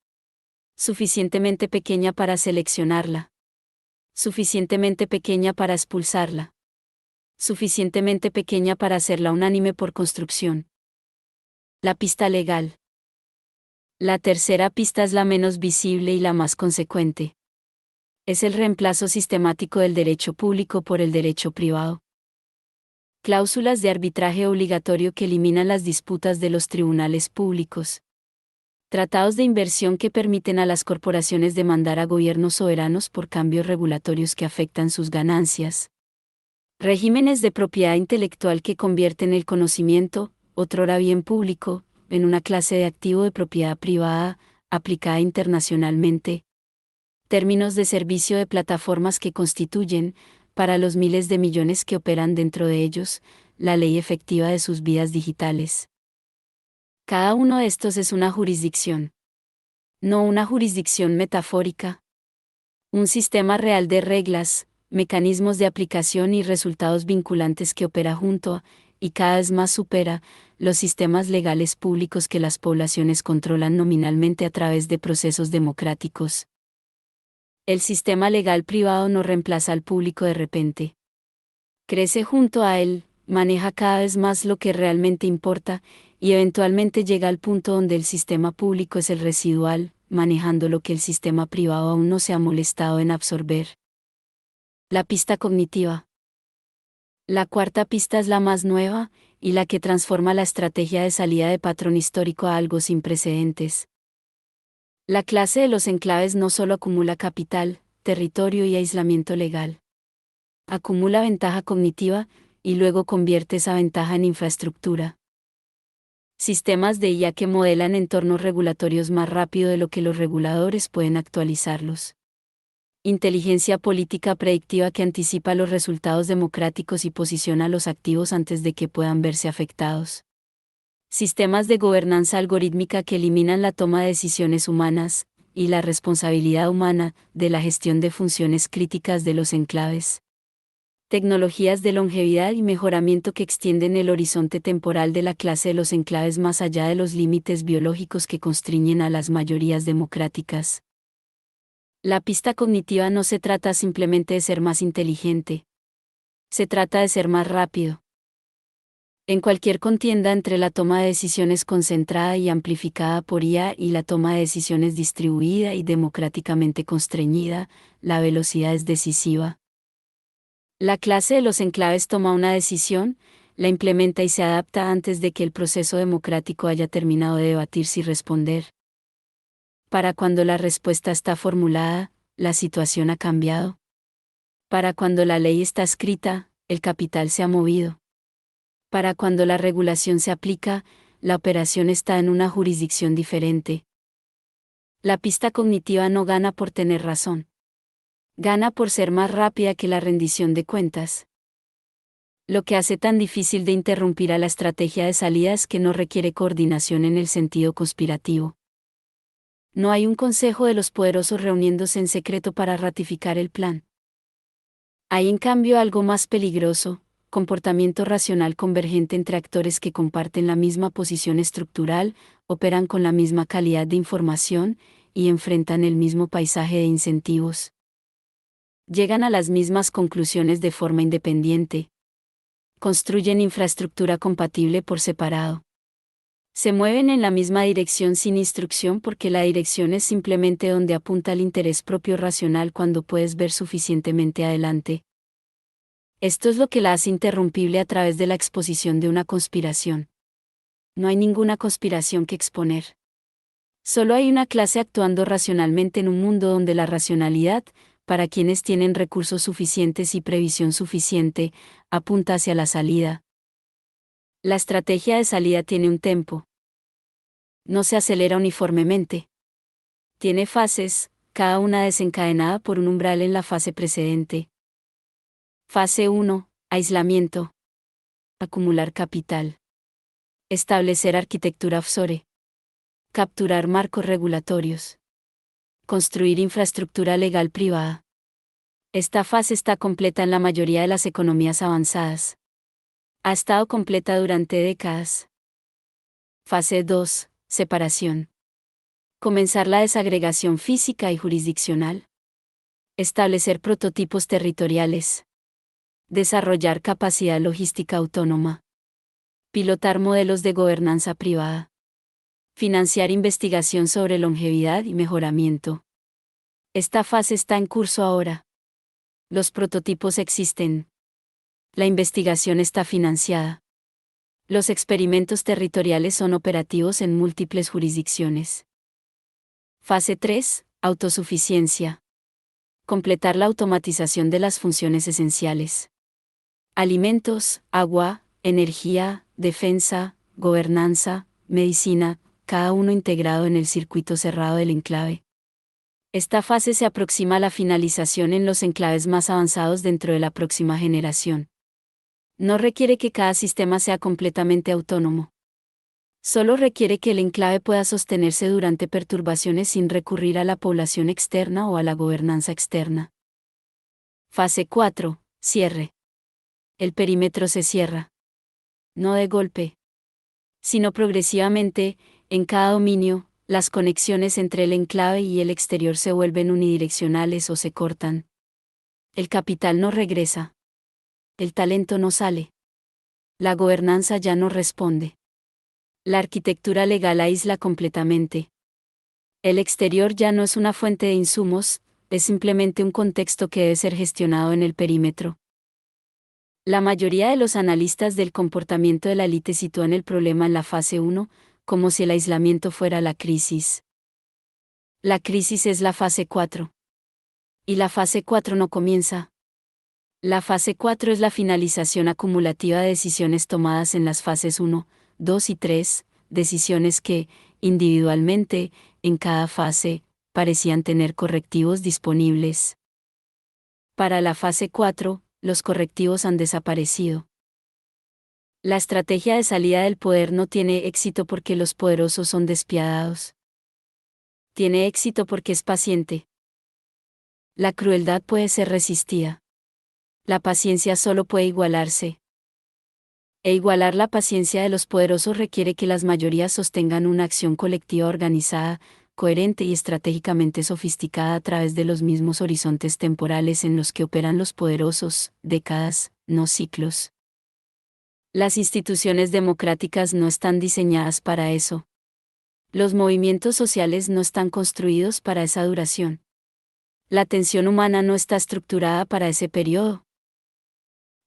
Suficientemente pequeña para seleccionarla. Suficientemente pequeña para expulsarla. Suficientemente pequeña para hacerla unánime por construcción. La pista legal. La tercera pista es la menos visible y la más consecuente. Es el reemplazo sistemático del derecho público por el derecho privado. Cláusulas de arbitraje obligatorio que eliminan las disputas de los tribunales públicos. Tratados de inversión que permiten a las corporaciones demandar a gobiernos soberanos por cambios regulatorios que afectan sus ganancias. Regímenes de propiedad intelectual que convierten el conocimiento, otrora bien público, en una clase de activo de propiedad privada, aplicada internacionalmente. Términos de servicio de plataformas que constituyen, para los miles de millones que operan dentro de ellos, la ley efectiva de sus vidas digitales. Cada uno de estos es una jurisdicción. No una jurisdicción metafórica. Un sistema real de reglas, mecanismos de aplicación y resultados vinculantes que opera junto a, y cada vez más supera, los sistemas legales públicos que las poblaciones controlan nominalmente a través de procesos democráticos. El sistema legal privado no reemplaza al público de repente. Crece junto a él, maneja cada vez más lo que realmente importa, y eventualmente llega al punto donde el sistema público es el residual, manejando lo que el sistema privado aún no se ha molestado en absorber. La pista cognitiva. La cuarta pista es la más nueva, y la que transforma la estrategia de salida de patrón histórico a algo sin precedentes. La clase de los enclaves no solo acumula capital, territorio y aislamiento legal. Acumula ventaja cognitiva, y luego convierte esa ventaja en infraestructura. Sistemas de IA que modelan entornos regulatorios más rápido de lo que los reguladores pueden actualizarlos. Inteligencia política predictiva que anticipa los resultados democráticos y posiciona a los activos antes de que puedan verse afectados. Sistemas de gobernanza algorítmica que eliminan la toma de decisiones humanas, y la responsabilidad humana, de la gestión de funciones críticas de los enclaves. Tecnologías de longevidad y mejoramiento que extienden el horizonte temporal de la clase de los enclaves más allá de los límites biológicos que constriñen a las mayorías democráticas. La pista cognitiva no se trata simplemente de ser más inteligente. Se trata de ser más rápido. En cualquier contienda entre la toma de decisiones concentrada y amplificada por IA y la toma de decisiones distribuida y democráticamente constreñida, la velocidad es decisiva. La clase de los enclaves toma una decisión, la implementa y se adapta antes de que el proceso democrático haya terminado de debatirse y responder. Para cuando la respuesta está formulada, la situación ha cambiado. Para cuando la ley está escrita, el capital se ha movido. Para cuando la regulación se aplica, la operación está en una jurisdicción diferente. La pista cognitiva no gana por tener razón. Gana por ser más rápida que la rendición de cuentas. Lo que hace tan difícil de interrumpir a la estrategia de salida es que no requiere coordinación en el sentido conspirativo. No hay un consejo de los poderosos reuniéndose en secreto para ratificar el plan. Hay en cambio algo más peligroso, comportamiento racional convergente entre actores que comparten la misma posición estructural, operan con la misma calidad de información, y enfrentan el mismo paisaje de incentivos. Llegan a las mismas conclusiones de forma independiente. Construyen infraestructura compatible por separado. Se mueven en la misma dirección sin instrucción porque la dirección es simplemente donde apunta el interés propio racional cuando puedes ver suficientemente adelante. Esto es lo que la hace interrumpible a través de la exposición de una conspiración. No hay ninguna conspiración que exponer. Solo hay una clase actuando racionalmente en un mundo donde la racionalidad, para quienes tienen recursos suficientes y previsión suficiente, apunta hacia la salida. La estrategia de salida tiene un tempo. No se acelera uniformemente. Tiene fases, cada una desencadenada por un umbral en la fase precedente. Fase 1, aislamiento. Acumular capital. Establecer arquitectura offshore. Capturar marcos regulatorios. Construir infraestructura legal privada. Esta fase está completa en la mayoría de las economías avanzadas. Ha estado completa durante décadas. Fase 2, separación. Comenzar la desagregación física y jurisdiccional. Establecer prototipos territoriales. Desarrollar capacidad logística autónoma. Pilotar modelos de gobernanza privada. Financiar investigación sobre longevidad y mejoramiento. Esta fase está en curso ahora. Los prototipos existen. La investigación está financiada. Los experimentos territoriales son operativos en múltiples jurisdicciones. Fase 3. Autosuficiencia. Completar la automatización de las funciones esenciales. Alimentos, agua, energía, defensa, gobernanza, medicina, cada uno integrado en el circuito cerrado del enclave. Esta fase se aproxima a la finalización en los enclaves más avanzados dentro de la próxima generación. No requiere que cada sistema sea completamente autónomo. Solo requiere que el enclave pueda sostenerse durante perturbaciones sin recurrir a la población externa o a la gobernanza externa. Fase 4. Cierre. El perímetro se cierra. No de golpe, sino progresivamente, en cada dominio, las conexiones entre el enclave y el exterior se vuelven unidireccionales o se cortan. El capital no regresa. El talento no sale. La gobernanza ya no responde. La arquitectura legal aísla completamente. El exterior ya no es una fuente de insumos, es simplemente un contexto que debe ser gestionado en el perímetro. La mayoría de los analistas del comportamiento de la élite sitúan el problema en la fase 1, como si el aislamiento fuera la crisis. La crisis es la fase 4. Y la fase 4 no comienza. La fase 4 es la finalización acumulativa de decisiones tomadas en las fases 1, 2 y 3, decisiones que, individualmente, en cada fase, parecían tener correctivos disponibles. Para la fase 4, los correctivos han desaparecido. La estrategia de salida del poder no tiene éxito porque los poderosos son despiadados. Tiene éxito porque es paciente. La crueldad puede ser resistida. La paciencia solo puede igualarse. E igualar la paciencia de los poderosos requiere que las mayorías sostengan una acción colectiva organizada, coherente y estratégicamente sofisticada a través de los mismos horizontes temporales en los que operan los poderosos, décadas, no ciclos. Las instituciones democráticas no están diseñadas para eso. Los movimientos sociales no están construidos para esa duración. La atención humana no está estructurada para ese periodo.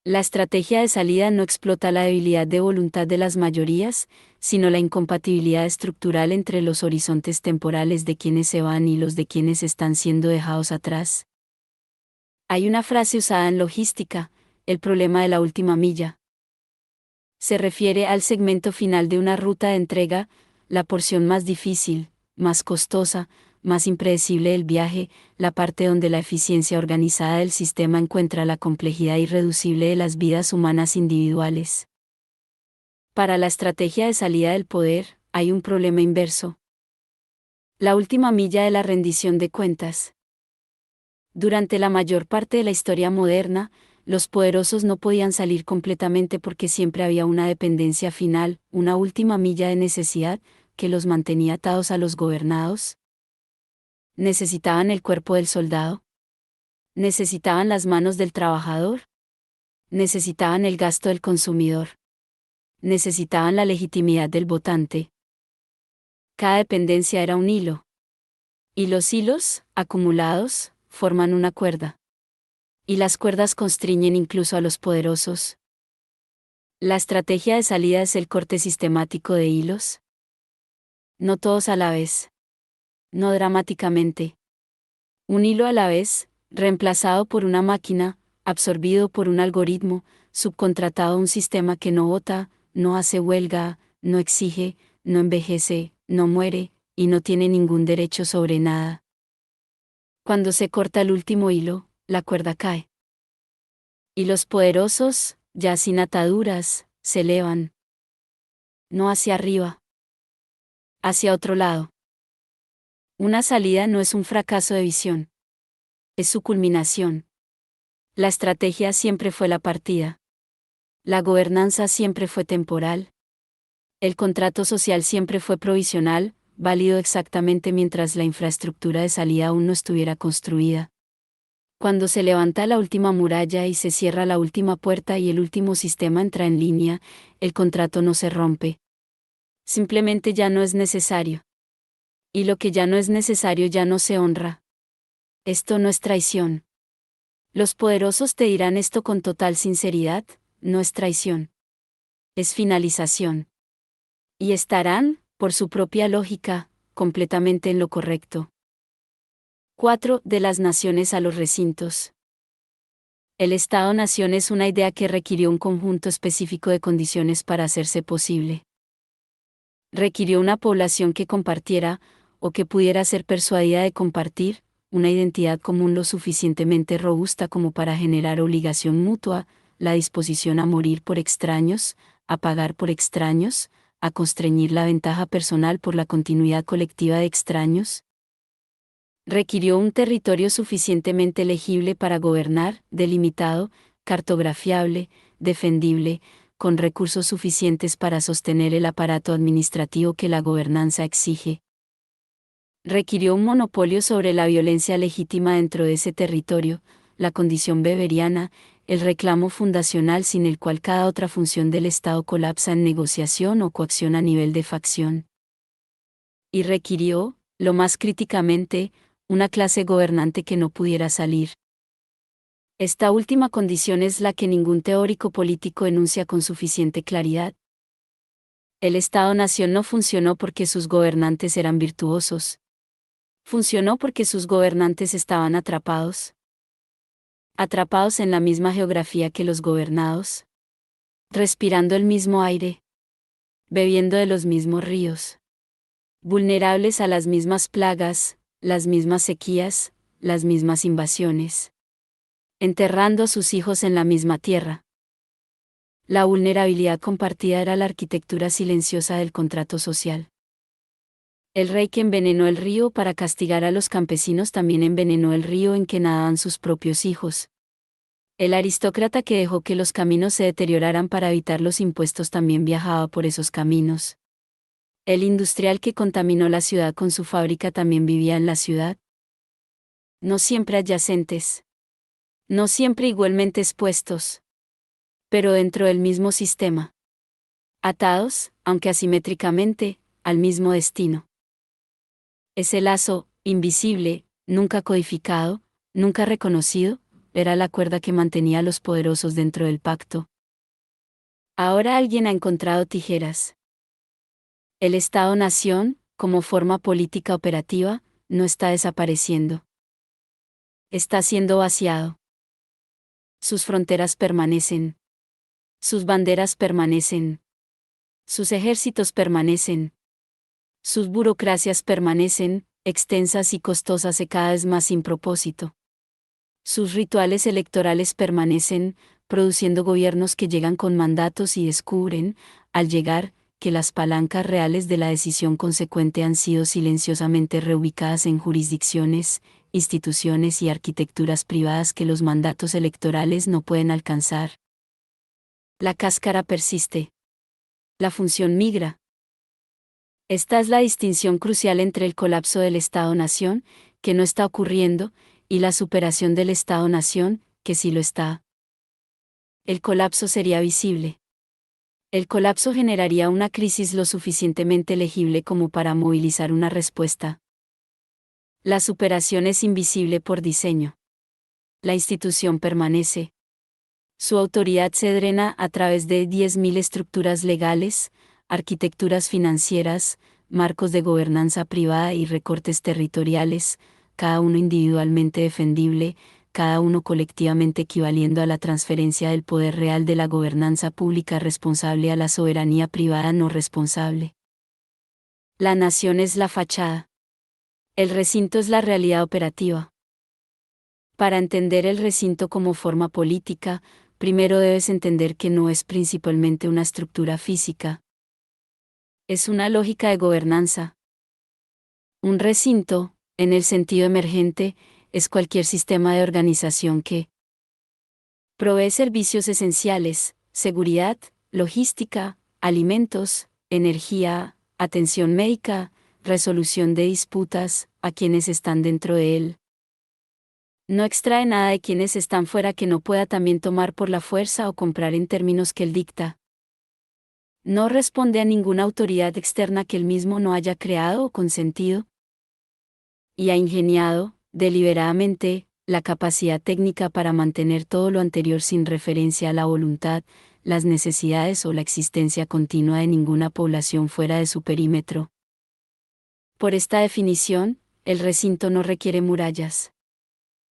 La estrategia de salida no explota la debilidad de voluntad de las mayorías, sino la incompatibilidad estructural entre los horizontes temporales de quienes se van y los de quienes están siendo dejados atrás. Hay una frase usada en logística, el problema de la última milla. Se refiere al segmento final de una ruta de entrega, la porción más difícil, más costosa, más impredecible del viaje, la parte donde la eficiencia organizada del sistema encuentra la complejidad irreducible de las vidas humanas individuales. Para la estrategia de salida del poder, hay un problema inverso. La última milla de la rendición de cuentas. Durante la mayor parte de la historia moderna, los poderosos no podían salir completamente porque siempre había una dependencia final, una última milla de necesidad, que los mantenía atados a los gobernados. ¿Necesitaban el cuerpo del soldado? ¿Necesitaban las manos del trabajador? ¿Necesitaban el gasto del consumidor? ¿Necesitaban la legitimidad del votante? Cada dependencia era un hilo. Y los hilos, acumulados, forman una cuerda. Y las cuerdas constriñen incluso a los poderosos. La estrategia de salida es el corte sistemático de hilos. No todos a la vez. No dramáticamente. Un hilo a la vez, reemplazado por una máquina, absorbido por un algoritmo, subcontratado a un sistema que no vota, no hace huelga, no exige, no envejece, no muere, y no tiene ningún derecho sobre nada. Cuando se corta el último hilo, la cuerda cae. Y los poderosos, ya sin ataduras, se elevan. No hacia arriba. Hacia otro lado. Una salida no es un fracaso de visión. Es su culminación. La estrategia siempre fue la partida. La gobernanza siempre fue temporal. El contrato social siempre fue provisional, válido exactamente mientras la infraestructura de salida aún no estuviera construida. Cuando se levanta la última muralla y se cierra la última puerta y el último sistema entra en línea, el contrato no se rompe. Simplemente ya no es necesario. Y lo que ya no es necesario ya no se honra. Esto no es traición. Los poderosos te dirán esto con total sinceridad, no es traición. Es finalización. Y estarán, por su propia lógica, completamente en lo correcto. 4. De las naciones a los recintos. El Estado-nación es una idea que requirió un conjunto específico de condiciones para hacerse posible. Requirió una población que compartiera, o que pudiera ser persuadida de compartir, una identidad común lo suficientemente robusta como para generar obligación mutua, la disposición a morir por extraños, a pagar por extraños, a constreñir la ventaja personal por la continuidad colectiva de extraños. Requirió un territorio suficientemente legible para gobernar, delimitado, cartografiable, defendible, con recursos suficientes para sostener el aparato administrativo que la gobernanza exige. Requirió un monopolio sobre la violencia legítima dentro de ese territorio, la condición weberiana, el reclamo fundacional sin el cual cada otra función del Estado colapsa en negociación o coacción a nivel de facción. Y requirió, lo más críticamente, una clase gobernante que no pudiera salir. Esta última condición es la que ningún teórico político enuncia con suficiente claridad. El Estado-nación no funcionó porque sus gobernantes eran virtuosos. Funcionó porque sus gobernantes estaban atrapados. Atrapados en la misma geografía que los gobernados. Respirando el mismo aire. Bebiendo de los mismos ríos. Vulnerables a las mismas plagas, las mismas sequías, las mismas invasiones. Enterrando a sus hijos en la misma tierra. La vulnerabilidad compartida era la arquitectura silenciosa del contrato social. El rey que envenenó el río para castigar a los campesinos también envenenó el río en que nadaban sus propios hijos. El aristócrata que dejó que los caminos se deterioraran para evitar los impuestos también viajaba por esos caminos. El industrial que contaminó la ciudad con su fábrica también vivía en la ciudad. No siempre adyacentes. No siempre igualmente expuestos. Pero dentro del mismo sistema. Atados, aunque asimétricamente, al mismo destino. Ese lazo, invisible, nunca codificado, nunca reconocido, era la cuerda que mantenía a los poderosos dentro del pacto. Ahora alguien ha encontrado tijeras. El Estado-nación, como forma política operativa, no está desapareciendo. Está siendo vaciado. Sus fronteras permanecen. Sus banderas permanecen. Sus ejércitos permanecen. Sus burocracias permanecen, extensas y costosas y cada vez más sin propósito. Sus rituales electorales permanecen, produciendo gobiernos que llegan con mandatos y descubren, al llegar, que las palancas reales de la decisión consecuente han sido silenciosamente reubicadas en jurisdicciones, instituciones y arquitecturas privadas que los mandatos electorales no pueden alcanzar. La cáscara persiste. La función migra. Esta es la distinción crucial entre el colapso del Estado-nación, que no está ocurriendo, y la superación del Estado-nación, que sí lo está. El colapso sería visible. El colapso generaría una crisis lo suficientemente legible como para movilizar una respuesta. La superación es invisible por diseño. La institución permanece. Su autoridad se drena a través de 10.000 estructuras legales, arquitecturas financieras, marcos de gobernanza privada y recortes territoriales, cada uno individualmente defendible, cada uno colectivamente equivaliendo a la transferencia del poder real de la gobernanza pública responsable a la soberanía privada no responsable. La nación es la fachada. El recinto es la realidad operativa. Para entender el recinto como forma política, primero debes entender que no es principalmente una estructura física. Es una lógica de gobernanza. Un recinto, en el sentido emergente, es cualquier sistema de organización que provee servicios esenciales, seguridad, logística, alimentos, energía, atención médica, resolución de disputas, a quienes están dentro de él. No extrae nada de quienes están fuera que no pueda también tomar por la fuerza o comprar en términos que él dicta. No responde a ninguna autoridad externa que él mismo no haya creado o consentido. Y ha ingeniado, deliberadamente, la capacidad técnica para mantener todo lo anterior sin referencia a la voluntad, las necesidades o la existencia continua de ninguna población fuera de su perímetro. Por esta definición, el recinto no requiere murallas,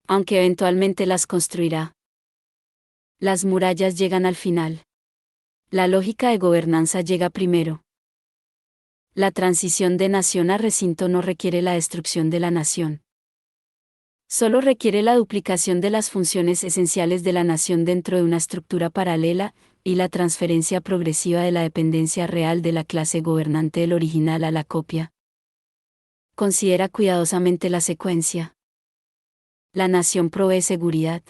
aunque eventualmente las construirá. Las murallas llegan al final. La lógica de gobernanza llega primero. La transición de nación a recinto no requiere la destrucción de la nación. Solo requiere la duplicación de las funciones esenciales de la nación dentro de una estructura paralela, y la transferencia progresiva de la dependencia real de la clase gobernante del original a la copia. Considera cuidadosamente la secuencia. La nación provee seguridad.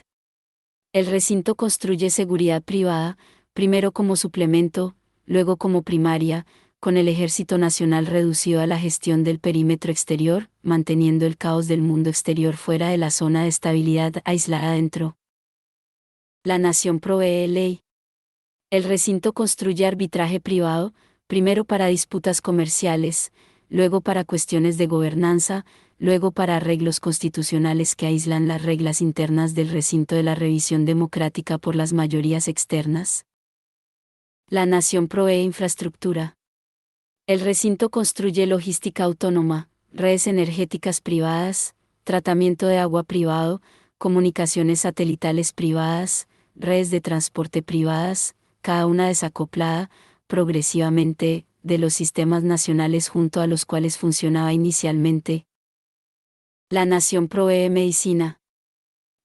El recinto construye seguridad privada, primero como suplemento, luego como primaria, con el ejército nacional reducido a la gestión del perímetro exterior, manteniendo el caos del mundo exterior fuera de la zona de estabilidad aislada dentro. La nación provee ley. El recinto construye arbitraje privado, primero para disputas comerciales, luego para cuestiones de gobernanza, luego para arreglos constitucionales que aíslan las reglas internas del recinto de la revisión democrática por las mayorías externas. La nación provee infraestructura. El recinto construye logística autónoma, redes energéticas privadas, tratamiento de agua privado, comunicaciones satelitales privadas, redes de transporte privadas, cada una desacoplada, progresivamente, de los sistemas nacionales junto a los cuales funcionaba inicialmente. La nación provee medicina.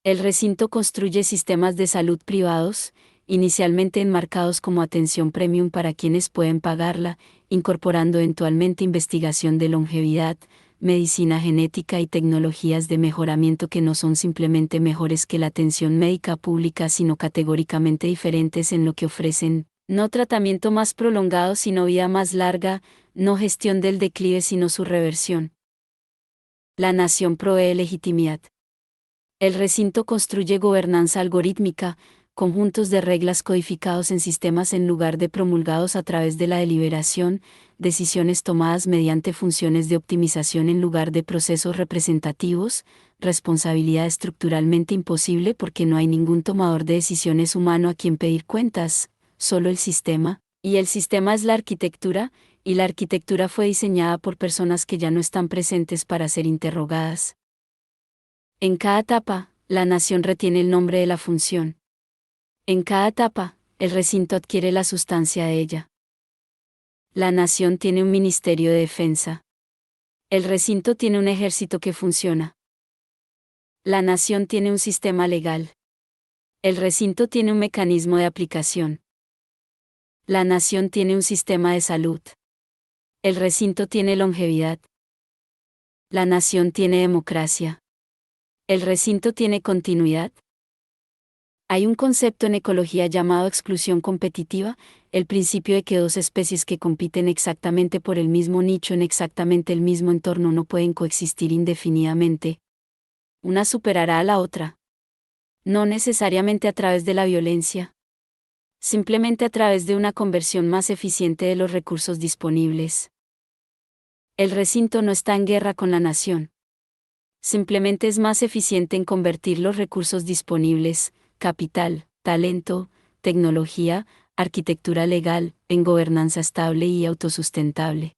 El recinto construye sistemas de salud privados, inicialmente enmarcados como atención premium para quienes pueden pagarla, incorporando eventualmente investigación de longevidad, medicina genética y tecnologías de mejoramiento que no son simplemente mejores que la atención médica pública sino categóricamente diferentes en lo que ofrecen, no tratamiento más prolongado sino vida más larga, no gestión del declive sino su reversión. La nación provee legitimidad. El recinto construye gobernanza algorítmica, conjuntos de reglas codificados en sistemas en lugar de promulgados a través de la deliberación, decisiones tomadas mediante funciones de optimización en lugar de procesos representativos, responsabilidad estructuralmente imposible porque no hay ningún tomador de decisiones humano a quien pedir cuentas, solo el sistema, y el sistema es la arquitectura, y la arquitectura fue diseñada por personas que ya no están presentes para ser interrogadas. En cada etapa, la nación retiene el nombre de la función. En cada etapa, el recinto adquiere la sustancia de ella. La nación tiene un ministerio de defensa. El recinto tiene un ejército que funciona. La nación tiene un sistema legal. El recinto tiene un mecanismo de aplicación. La nación tiene un sistema de salud. El recinto tiene longevidad. La nación tiene democracia. El recinto tiene continuidad. Hay un concepto en ecología llamado exclusión competitiva, el principio de que dos especies que compiten exactamente por el mismo nicho en exactamente el mismo entorno no pueden coexistir indefinidamente. Una superará a la otra. No necesariamente a través de la violencia. Simplemente a través de una conversión más eficiente de los recursos disponibles. El recinto no está en guerra con la nación. Simplemente es más eficiente en convertir los recursos disponibles, capital, talento, tecnología, arquitectura legal, en gobernanza estable y autosustentable.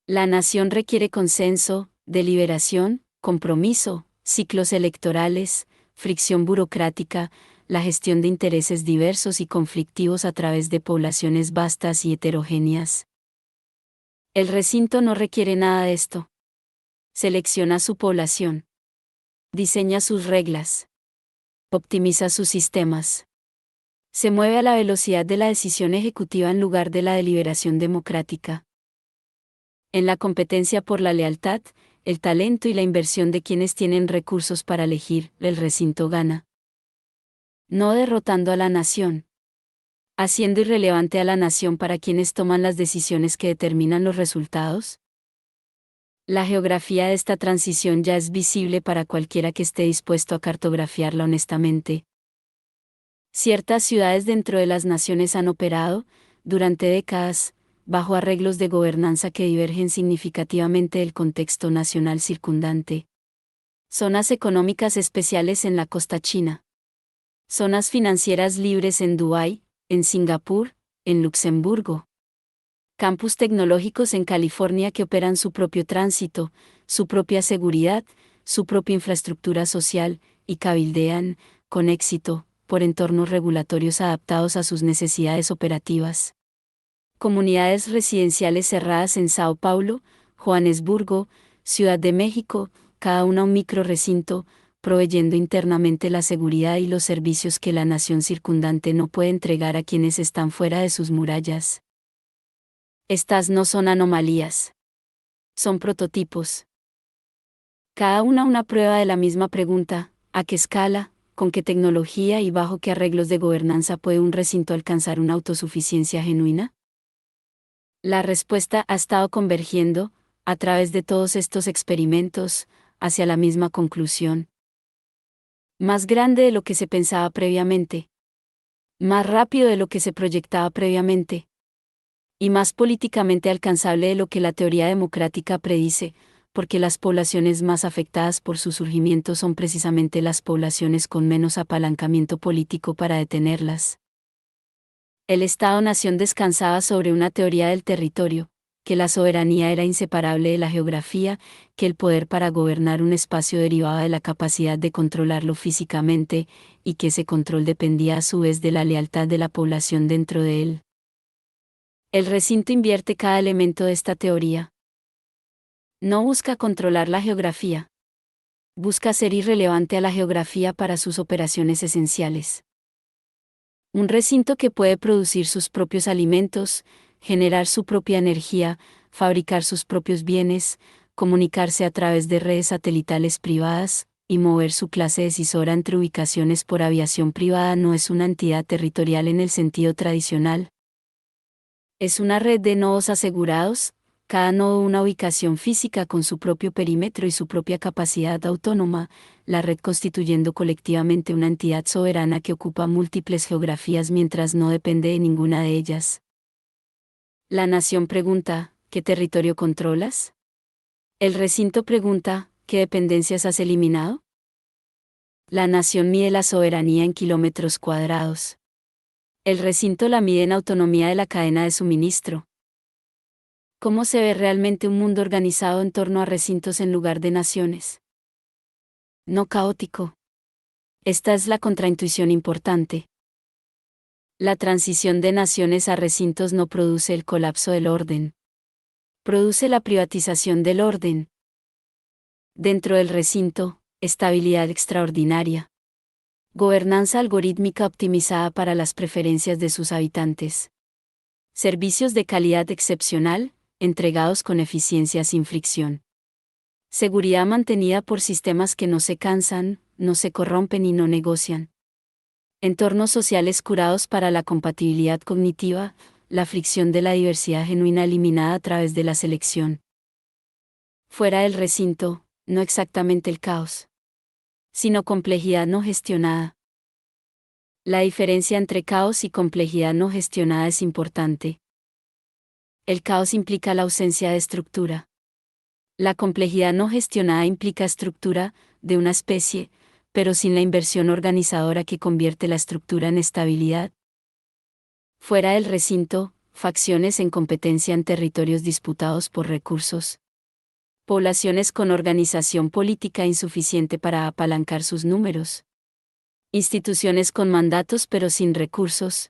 La nación requiere consenso, deliberación, compromiso, ciclos electorales, fricción burocrática, la gestión de intereses diversos y conflictivos a través de poblaciones vastas y heterogéneas. El recinto no requiere nada de esto. Selecciona su población. Diseña sus reglas. Optimiza sus sistemas. Se mueve a la velocidad de la decisión ejecutiva en lugar de la deliberación democrática. En la competencia por la lealtad, el talento y la inversión de quienes tienen recursos para elegir, el recinto gana. No derrotando a la nación. Haciendo irrelevante a la nación para quienes toman las decisiones que determinan los resultados. La geografía de esta transición ya es visible para cualquiera que esté dispuesto a cartografiarla honestamente. Ciertas ciudades dentro de las naciones han operado, durante décadas, bajo arreglos de gobernanza que divergen significativamente del contexto nacional circundante. Zonas económicas especiales en la costa china. Zonas financieras libres en Dubái, en Singapur, en Luxemburgo. Campus tecnológicos en California que operan su propio tránsito, su propia seguridad, su propia infraestructura social, y cabildean, con éxito, por entornos regulatorios adaptados a sus necesidades operativas. Comunidades residenciales cerradas en Sao Paulo, Johannesburgo, Ciudad de México, cada una un micro-recinto, proveyendo internamente la seguridad y los servicios que la nación circundante no puede entregar a quienes están fuera de sus murallas. Estas no son anomalías. Son prototipos. Cada una prueba de la misma pregunta: ¿a qué escala, con qué tecnología y bajo qué arreglos de gobernanza puede un recinto alcanzar una autosuficiencia genuina? La respuesta ha estado convergiendo, a través de todos estos experimentos, hacia la misma conclusión. Más grande de lo que se pensaba previamente. Más rápido de lo que se proyectaba previamente. Y más políticamente alcanzable de lo que la teoría democrática predice, porque las poblaciones más afectadas por su surgimiento son precisamente las poblaciones con menos apalancamiento político para detenerlas. El Estado-nación descansaba sobre una teoría del territorio, que la soberanía era inseparable de la geografía, que el poder para gobernar un espacio derivaba de la capacidad de controlarlo físicamente, y que ese control dependía a su vez de la lealtad de la población dentro de él. El recinto invierte cada elemento de esta teoría. No busca controlar la geografía. Busca ser irrelevante a la geografía para sus operaciones esenciales. Un recinto que puede producir sus propios alimentos, generar su propia energía, fabricar sus propios bienes, comunicarse a través de redes satelitales privadas, y mover su clase decisora entre ubicaciones por aviación privada no es una entidad territorial en el sentido tradicional. Es una red de nodos asegurados, cada nodo una ubicación física con su propio perímetro y su propia capacidad autónoma, la red constituyendo colectivamente una entidad soberana que ocupa múltiples geografías mientras no depende de ninguna de ellas. La nación pregunta: ¿qué territorio controlas? El recinto pregunta: ¿qué dependencias has eliminado? La nación mide la soberanía en kilómetros cuadrados. El recinto la mide en autonomía de la cadena de suministro. ¿Cómo se ve realmente un mundo organizado en torno a recintos en lugar de naciones? No caótico. Esta es la contraintuición importante. La transición de naciones a recintos no produce el colapso del orden. Produce la privatización del orden. Dentro del recinto, estabilidad extraordinaria. Gobernanza algorítmica optimizada para las preferencias de sus habitantes. Servicios de calidad excepcional, entregados con eficiencia sin fricción. Seguridad mantenida por sistemas que no se cansan, no se corrompen y no negocian. Entornos sociales curados para la compatibilidad cognitiva, la fricción de la diversidad genuina eliminada a través de la selección. Fuera del recinto, no exactamente el caos, sino complejidad no gestionada. La diferencia entre caos y complejidad no gestionada es importante. El caos implica la ausencia de estructura. La complejidad no gestionada implica estructura, de una especie, pero sin la inversión organizadora que convierte la estructura en estabilidad. Fuera del recinto, facciones en competencia en territorios disputados por recursos. Poblaciones con organización política insuficiente para apalancar sus números. Instituciones con mandatos pero sin recursos.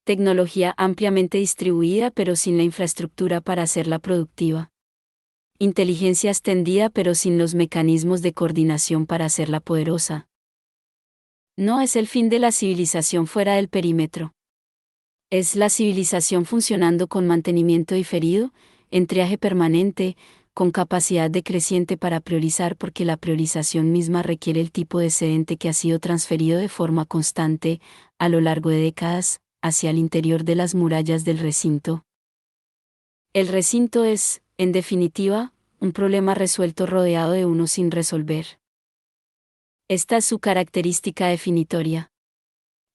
Tecnología ampliamente distribuida pero sin la infraestructura para hacerla productiva. Inteligencia extendida pero sin los mecanismos de coordinación para hacerla poderosa. No es el fin de la civilización fuera del perímetro. Es la civilización funcionando con mantenimiento diferido, en triaje permanente, con capacidad decreciente para priorizar porque la priorización misma requiere el tipo de excedente que ha sido transferido de forma constante, a lo largo de décadas, hacia el interior de las murallas del recinto. El recinto es, en definitiva, un problema resuelto rodeado de uno sin resolver. Esta es su característica definitoria.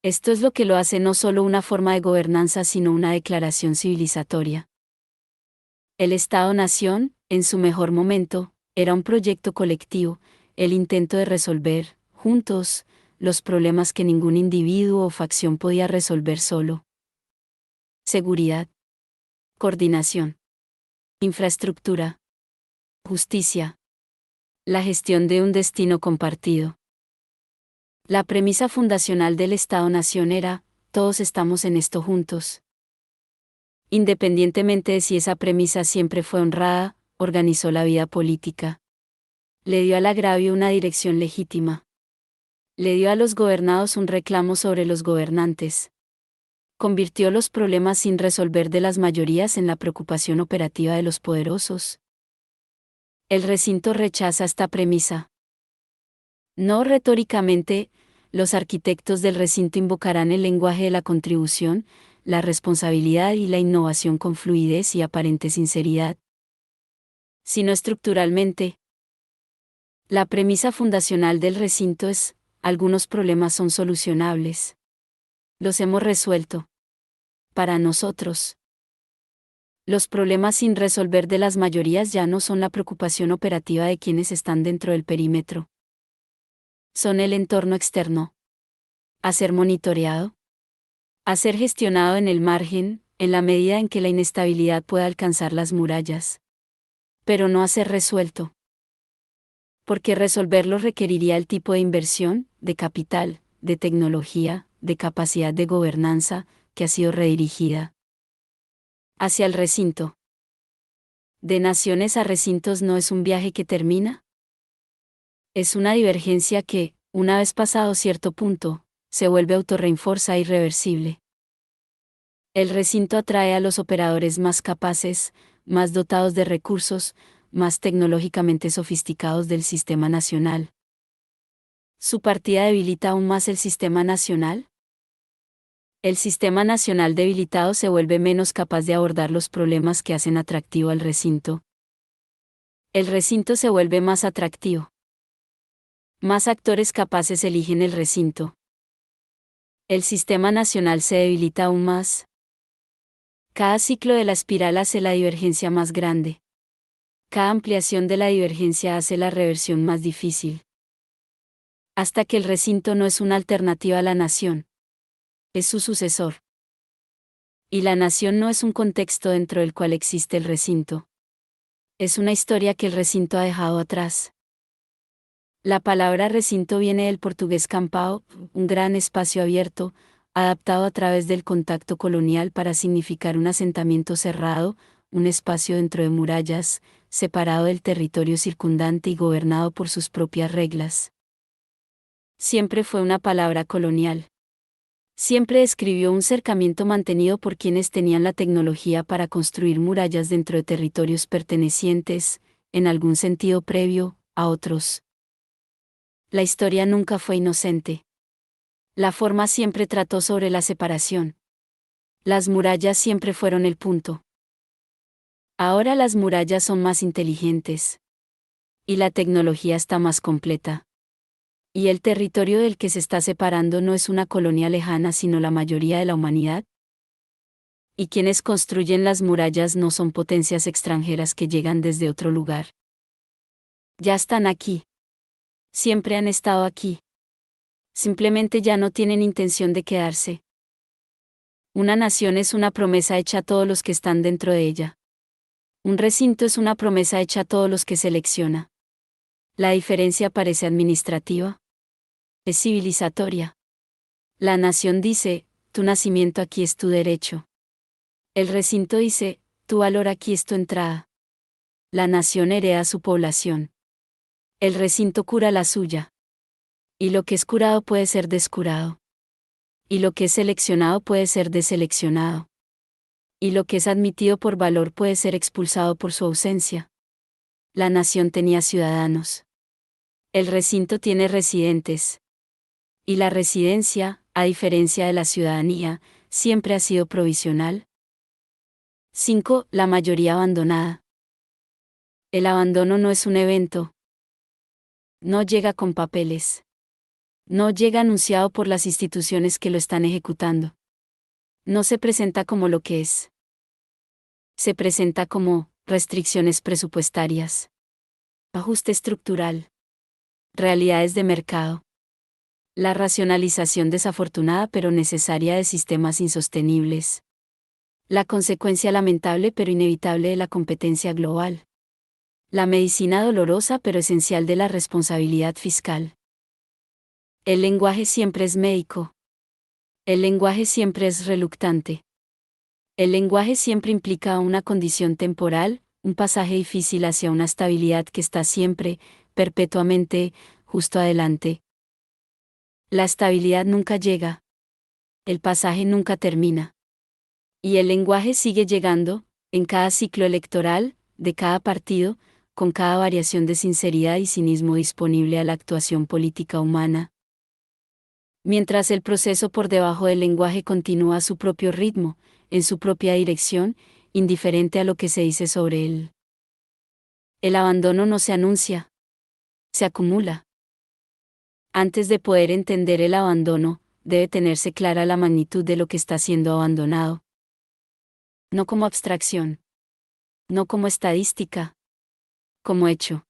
Esto es lo que lo hace no solo una forma de gobernanza sino una declaración civilizatoria. El Estado-Nación, en su mejor momento, era un proyecto colectivo, el intento de resolver, juntos, los problemas que ningún individuo o facción podía resolver solo. Seguridad. Coordinación. Infraestructura. Justicia. La gestión de un destino compartido. La premisa fundacional del Estado-Nación era, todos estamos en esto juntos. Independientemente de si esa premisa siempre fue honrada, organizó la vida política. Le dio al agravio una dirección legítima. Le dio a los gobernados un reclamo sobre los gobernantes. Convirtió los problemas sin resolver de las mayorías en la preocupación operativa de los poderosos. El recinto rechaza esta premisa. No retóricamente, los arquitectos del recinto invocarán el lenguaje de la contribución, la responsabilidad y la innovación con fluidez y aparente sinceridad, sino estructuralmente. La premisa fundacional del recinto es, algunos problemas son solucionables. Los hemos resuelto. Para nosotros. Los problemas sin resolver de las mayorías ya no son la preocupación operativa de quienes están dentro del perímetro. Son el entorno externo. A ser monitoreado. A ser gestionado en el margen, en la medida en que la inestabilidad pueda alcanzar las murallas. Pero no a ser resuelto. Porque resolverlo requeriría el tipo de inversión, de capital, de tecnología, de capacidad de gobernanza, que ha sido redirigida hacia el recinto. De naciones a recintos no es un viaje que termina. Es una divergencia que, una vez pasado cierto punto, se vuelve autorreinforza e irreversible. El recinto atrae a los operadores más capaces, más dotados de recursos, más tecnológicamente sofisticados del sistema nacional. ¿Su partida debilita aún más el sistema nacional? El sistema nacional debilitado se vuelve menos capaz de abordar los problemas que hacen atractivo al recinto. El recinto se vuelve más atractivo. Más actores capaces eligen el recinto. El sistema nacional se debilita aún más. Cada ciclo de la espiral hace la divergencia más grande. Cada ampliación de la divergencia hace la reversión más difícil. Hasta que el recinto no es una alternativa a la nación. Es su sucesor. Y la nación no es un contexto dentro del cual existe el recinto. Es una historia que el recinto ha dejado atrás. La palabra recinto viene del portugués campao, un gran espacio abierto, adaptado a través del contacto colonial para significar un asentamiento cerrado, un espacio dentro de murallas, separado del territorio circundante y gobernado por sus propias reglas. Siempre fue una palabra colonial. Siempre describió un cercamiento mantenido por quienes tenían la tecnología para construir murallas dentro de territorios pertenecientes, en algún sentido previo, a otros. La historia nunca fue inocente. La forma siempre trató sobre la separación. Las murallas siempre fueron el punto. Ahora las murallas son más inteligentes. Y la tecnología está más completa. ¿Y el territorio del que se está separando no es una colonia lejana sino la mayoría de la humanidad? ¿Y quienes construyen las murallas no son potencias extranjeras que llegan desde otro lugar? Ya están aquí. Siempre han estado aquí. Simplemente ya no tienen intención de quedarse. Una nación es una promesa hecha a todos los que están dentro de ella. Un recinto es una promesa hecha a todos los que selecciona. La diferencia parece administrativa. Es civilizatoria. La nación dice, tu nacimiento aquí es tu derecho. El recinto dice, tu valor aquí es tu entrada. La nación hereda su población. El recinto cura la suya. Y lo que es curado puede ser descurado. Y lo que es seleccionado puede ser deseleccionado. Y lo que es admitido por valor puede ser expulsado por su ausencia. La nación tenía ciudadanos. El recinto tiene residentes. Y la residencia, a diferencia de la ciudadanía, siempre ha sido provisional. 5. La mayoría abandonada. El abandono no es un evento. No llega con papeles. No llega anunciado por las instituciones que lo están ejecutando. No se presenta como lo que es. Se presenta como restricciones presupuestarias, ajuste estructural, realidades de mercado, la racionalización desafortunada pero necesaria de sistemas insostenibles, la consecuencia lamentable pero inevitable de la competencia global, la medicina dolorosa pero esencial de la responsabilidad fiscal. El lenguaje siempre es médico. El lenguaje siempre es reluctante. El lenguaje siempre implica una condición temporal, un pasaje difícil hacia una estabilidad que está siempre, perpetuamente, justo adelante. La estabilidad nunca llega. El pasaje nunca termina. Y el lenguaje sigue llegando, en cada ciclo electoral, de cada partido, con cada variación de sinceridad y cinismo disponible a la actuación política humana. Mientras el proceso por debajo del lenguaje continúa a su propio ritmo, en su propia dirección, indiferente a lo que se dice sobre él. El abandono no se anuncia, se acumula. Antes de poder entender el abandono, debe tenerse clara la magnitud de lo que está siendo abandonado. No como abstracción. No como estadística. Como hecho.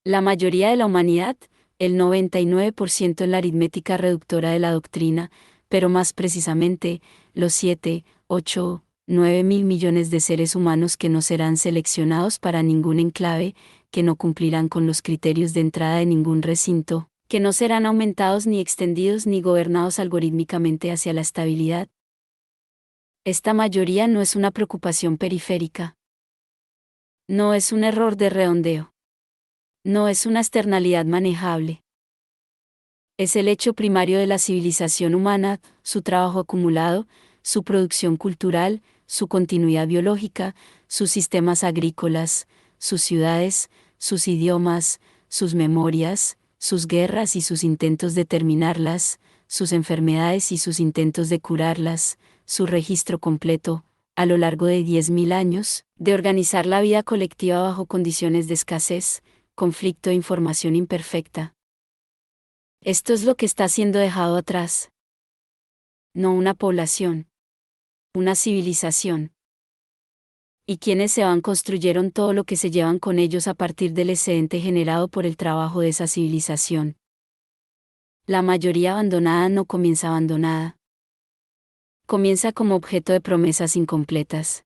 La mayoría de la humanidad, el 99% en la aritmética reductora de la doctrina, pero más precisamente, los 7, 8, 9 mil millones de seres humanos que no serán seleccionados para ningún enclave, que no cumplirán con los criterios de entrada de ningún recinto, que no serán aumentados ni extendidos ni gobernados algorítmicamente hacia la estabilidad. Esta mayoría no es una preocupación periférica. No es un error de redondeo. No es una externalidad manejable. Es el hecho primario de la civilización humana, su trabajo acumulado, su producción cultural, su continuidad biológica, sus sistemas agrícolas, sus ciudades, sus idiomas, sus memorias, sus guerras y sus intentos de terminarlas, sus enfermedades y sus intentos de curarlas, su registro completo, a lo largo de 10.000 años, de organizar la vida colectiva bajo condiciones de escasez, conflicto e información imperfecta. Esto es lo que está siendo dejado atrás. No una población. Una civilización. Y quienes se van construyeron todo lo que se llevan con ellos a partir del excedente generado por el trabajo de esa civilización. La mayoría abandonada no comienza abandonada. Comienza como objeto de promesas incompletas.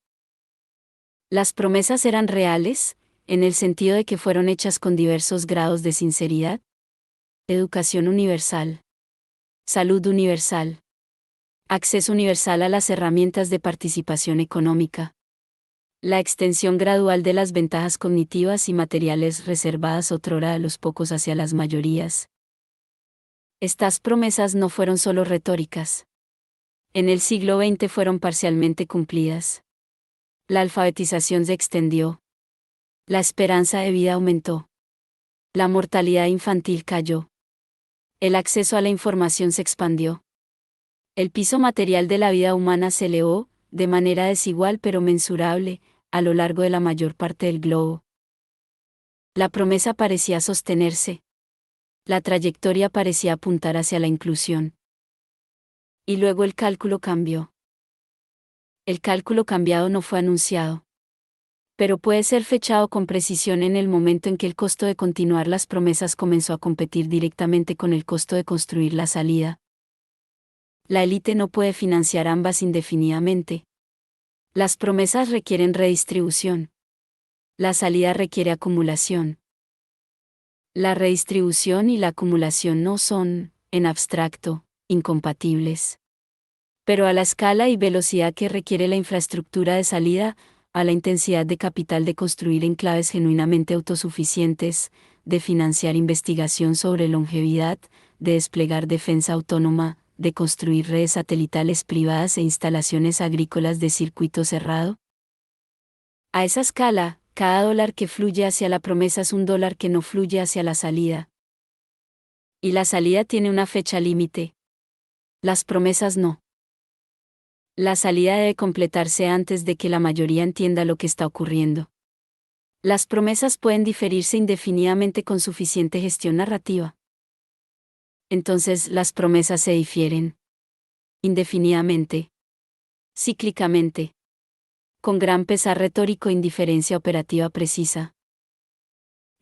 Las promesas eran reales, en el sentido de que fueron hechas con diversos grados de sinceridad. Educación universal. Salud universal. Acceso universal a las herramientas de participación económica. La extensión gradual de las ventajas cognitivas y materiales reservadas otrora a los pocos hacia las mayorías. Estas promesas no fueron solo retóricas. En el siglo XX fueron parcialmente cumplidas. La alfabetización se extendió. La esperanza de vida aumentó. La mortalidad infantil cayó. El acceso a la información se expandió. El piso material de la vida humana se elevó, de manera desigual pero mensurable, a lo largo de la mayor parte del globo. La promesa parecía sostenerse. La trayectoria parecía apuntar hacia la inclusión. Y luego el cálculo cambió. El cálculo cambiado no fue anunciado. Pero puede ser fechado con precisión en el momento en que el costo de continuar las promesas comenzó a competir directamente con el costo de construir la salida. La élite no puede financiar ambas indefinidamente. Las promesas requieren redistribución. La salida requiere acumulación. La redistribución y la acumulación no son, en abstracto, incompatibles. Pero a la escala y velocidad que requiere la infraestructura de salida, a la intensidad de capital de construir enclaves genuinamente autosuficientes, de financiar investigación sobre longevidad, de desplegar defensa autónoma, de construir redes satelitales privadas e instalaciones agrícolas de circuito cerrado. A esa escala, cada dólar que fluye hacia la promesa es un dólar que no fluye hacia la salida. Y la salida tiene una fecha límite. Las promesas no. La salida debe completarse antes de que la mayoría entienda lo que está ocurriendo. Las promesas pueden diferirse indefinidamente con suficiente gestión narrativa. Entonces, las promesas se difieren indefinidamente, cíclicamente, con gran pesar retórico e indiferencia operativa precisa.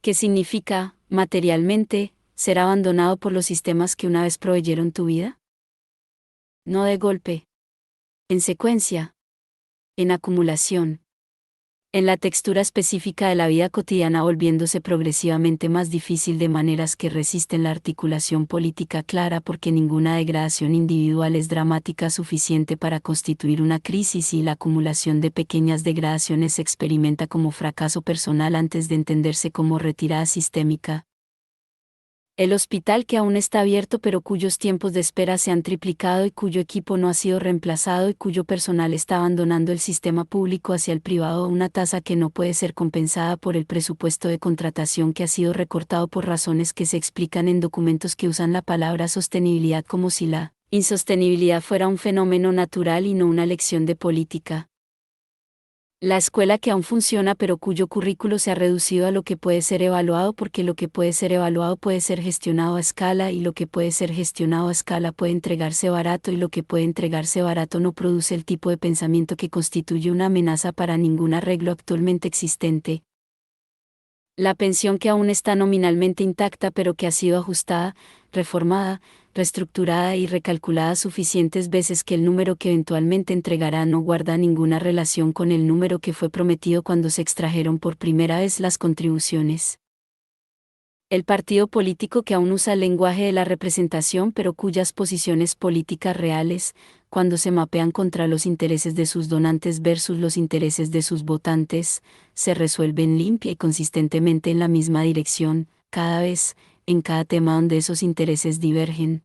¿Qué significa, materialmente, ser abandonado por los sistemas que una vez proveyeron tu vida? No de golpe. En secuencia. En acumulación. En la textura específica de la vida cotidiana volviéndose progresivamente más difícil de maneras que resisten la articulación política clara porque ninguna degradación individual es dramática suficiente para constituir una crisis y la acumulación de pequeñas degradaciones se experimenta como fracaso personal antes de entenderse como retirada sistémica. El hospital que aún está abierto pero cuyos tiempos de espera se han triplicado y cuyo equipo no ha sido reemplazado y cuyo personal está abandonando el sistema público hacia el privado a una tasa que no puede ser compensada por el presupuesto de contratación que ha sido recortado por razones que se explican en documentos que usan la palabra sostenibilidad como si la insostenibilidad fuera un fenómeno natural y no una lección de política. La escuela que aún funciona pero cuyo currículo se ha reducido a lo que puede ser evaluado porque lo que puede ser evaluado puede ser gestionado a escala y lo que puede ser gestionado a escala puede entregarse barato y lo que puede entregarse barato no produce el tipo de pensamiento que constituye una amenaza para ningún arreglo actualmente existente. La pensión que aún está nominalmente intacta pero que ha sido ajustada, reformada, reestructurada y recalculada suficientes veces que el número que eventualmente entregará no guarda ninguna relación con el número que fue prometido cuando se extrajeron por primera vez las contribuciones. El partido político que aún usa el lenguaje de la representación pero cuyas posiciones políticas reales, cuando se mapean contra los intereses de sus donantes versus los intereses de sus votantes, se resuelven limpia y consistentemente en la misma dirección, cada vez, en cada tema donde esos intereses divergen.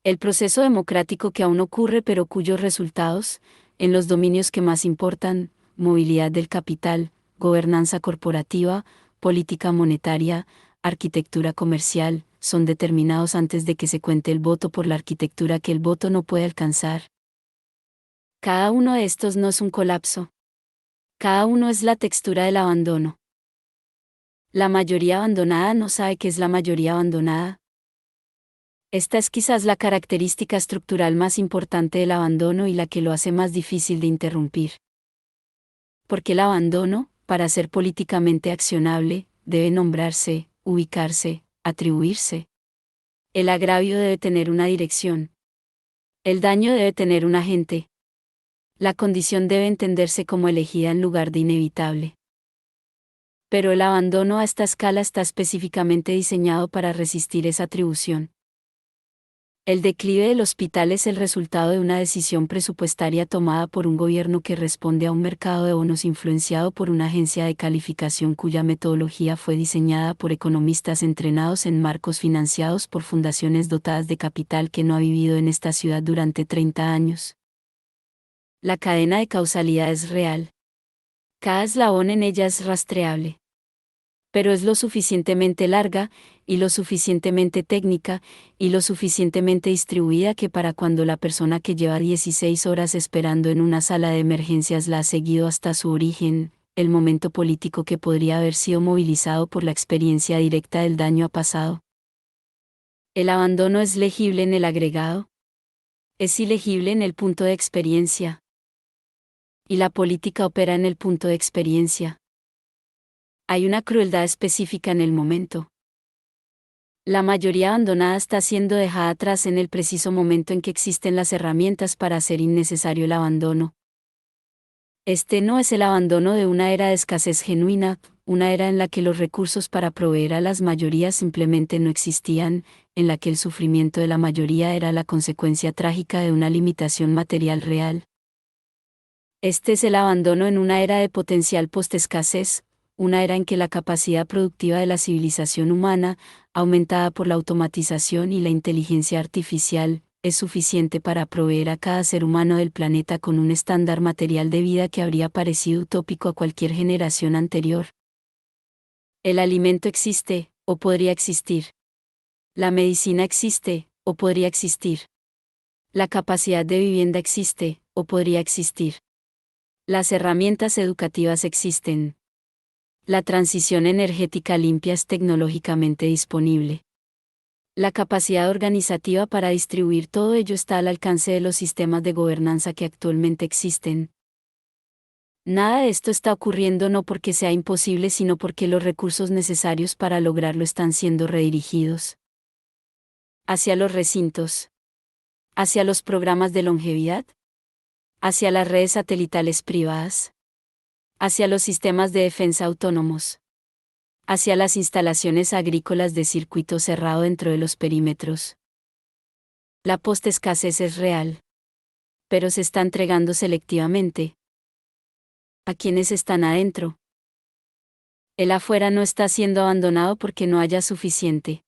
El proceso democrático que aún ocurre pero cuyos resultados, en los dominios que más importan, movilidad del capital, gobernanza corporativa, política monetaria, arquitectura comercial, son determinados antes de que se cuente el voto por la arquitectura que el voto no puede alcanzar. Cada uno de estos no es un colapso. Cada uno es la textura del abandono. La mayoría abandonada no sabe qué es la mayoría abandonada. Esta es quizás la característica estructural más importante del abandono y la que lo hace más difícil de interrumpir. Porque el abandono, para ser políticamente accionable, debe nombrarse, ubicarse, atribuirse. El agravio debe tener una dirección. El daño debe tener un agente. La condición debe entenderse como elegida en lugar de inevitable. Pero el abandono a esta escala está específicamente diseñado para resistir esa atribución. El declive del hospital es el resultado de una decisión presupuestaria tomada por un gobierno que responde a un mercado de bonos influenciado por una agencia de calificación cuya metodología fue diseñada por economistas entrenados en marcos financiados por fundaciones dotadas de capital que no ha vivido en esta ciudad durante 30 años. La cadena de causalidad es real. Cada eslabón en ella es rastreable. Pero es lo suficientemente larga, y lo suficientemente técnica, y lo suficientemente distribuida que para cuando la persona que lleva 16 horas esperando en una sala de emergencias la ha seguido hasta su origen, el momento político que podría haber sido movilizado por la experiencia directa del daño ha pasado. El abandono es legible en el agregado. Es ilegible en el punto de experiencia. Y la política opera en el punto de experiencia. Hay una crueldad específica en el momento. La mayoría abandonada está siendo dejada atrás en el preciso momento en que existen las herramientas para hacer innecesario el abandono. Este no es el abandono de una era de escasez genuina, una era en la que los recursos para proveer a las mayorías simplemente no existían, en la que el sufrimiento de la mayoría era la consecuencia trágica de una limitación material real. Este es el abandono en una era de potencial post-escasez, una era en que la capacidad productiva de la civilización humana, aumentada por la automatización y la inteligencia artificial, es suficiente para proveer a cada ser humano del planeta con un estándar material de vida que habría parecido utópico a cualquier generación anterior. El alimento existe, o podría existir. La medicina existe, o podría existir. La capacidad de vivienda existe, o podría existir. Las herramientas educativas existen. La transición energética limpia es tecnológicamente disponible. La capacidad organizativa para distribuir todo ello está al alcance de los sistemas de gobernanza que actualmente existen. Nada de esto está ocurriendo no porque sea imposible, sino porque los recursos necesarios para lograrlo están siendo redirigidos hacia los recintos, hacia los programas de longevidad, hacia las redes satelitales privadas, hacia los sistemas de defensa autónomos, hacia las instalaciones agrícolas de circuito cerrado dentro de los perímetros. La postescasez es real, pero se está entregando selectivamente a quienes están adentro. El afuera no está siendo abandonado porque no haya suficiente.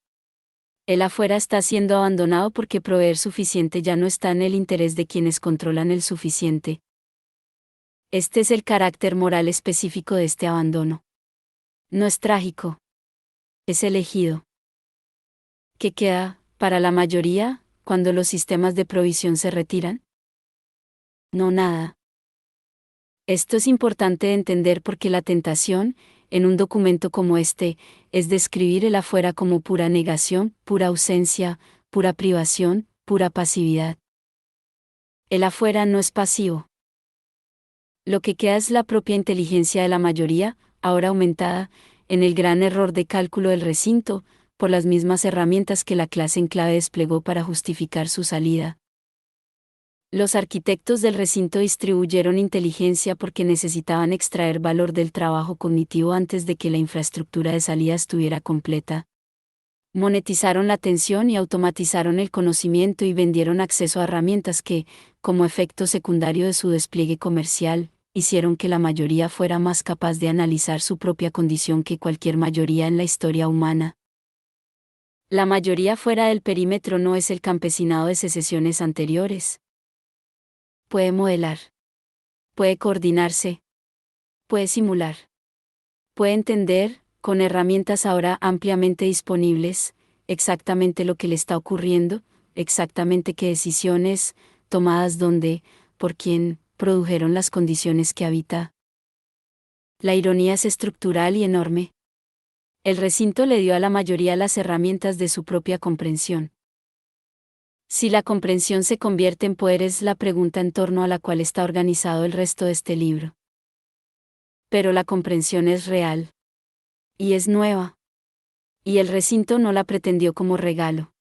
El afuera está siendo abandonado porque proveer suficiente ya no está en el interés de quienes controlan el suficiente. Este es el carácter moral específico de este abandono. No es trágico. Es elegido. ¿Qué queda, para la mayoría, cuando los sistemas de provisión se retiran? No, nada. Esto es importante de entender porque la tentación, en un documento como este, es describir el afuera como pura negación, pura ausencia, pura privación, pura pasividad. El afuera no es pasivo. Lo que queda es la propia inteligencia de la mayoría, ahora aumentada, en el gran error de cálculo del recinto, por las mismas herramientas que la clase en clave desplegó para justificar su salida. Los arquitectos del recinto distribuyeron inteligencia porque necesitaban extraer valor del trabajo cognitivo antes de que la infraestructura de salida estuviera completa. Monetizaron la atención y automatizaron el conocimiento y vendieron acceso a herramientas que, como efecto secundario de su despliegue comercial, hicieron que la mayoría fuera más capaz de analizar su propia condición que cualquier mayoría en la historia humana. La mayoría fuera del perímetro no es el campesinado de secesiones anteriores. Puede modelar. Puede coordinarse. Puede simular. Puede entender, con herramientas ahora ampliamente disponibles, exactamente lo que le está ocurriendo, exactamente qué decisiones, tomadas dónde, por quién, produjeron las condiciones que habita. La ironía es estructural y enorme. El recinto le dio a la mayoría las herramientas de su propia comprensión. Si la comprensión se convierte en poder es la pregunta en torno a la cual está organizado el resto de este libro. Pero la comprensión es real. Y es nueva. Y el recinto no la pretendió como regalo.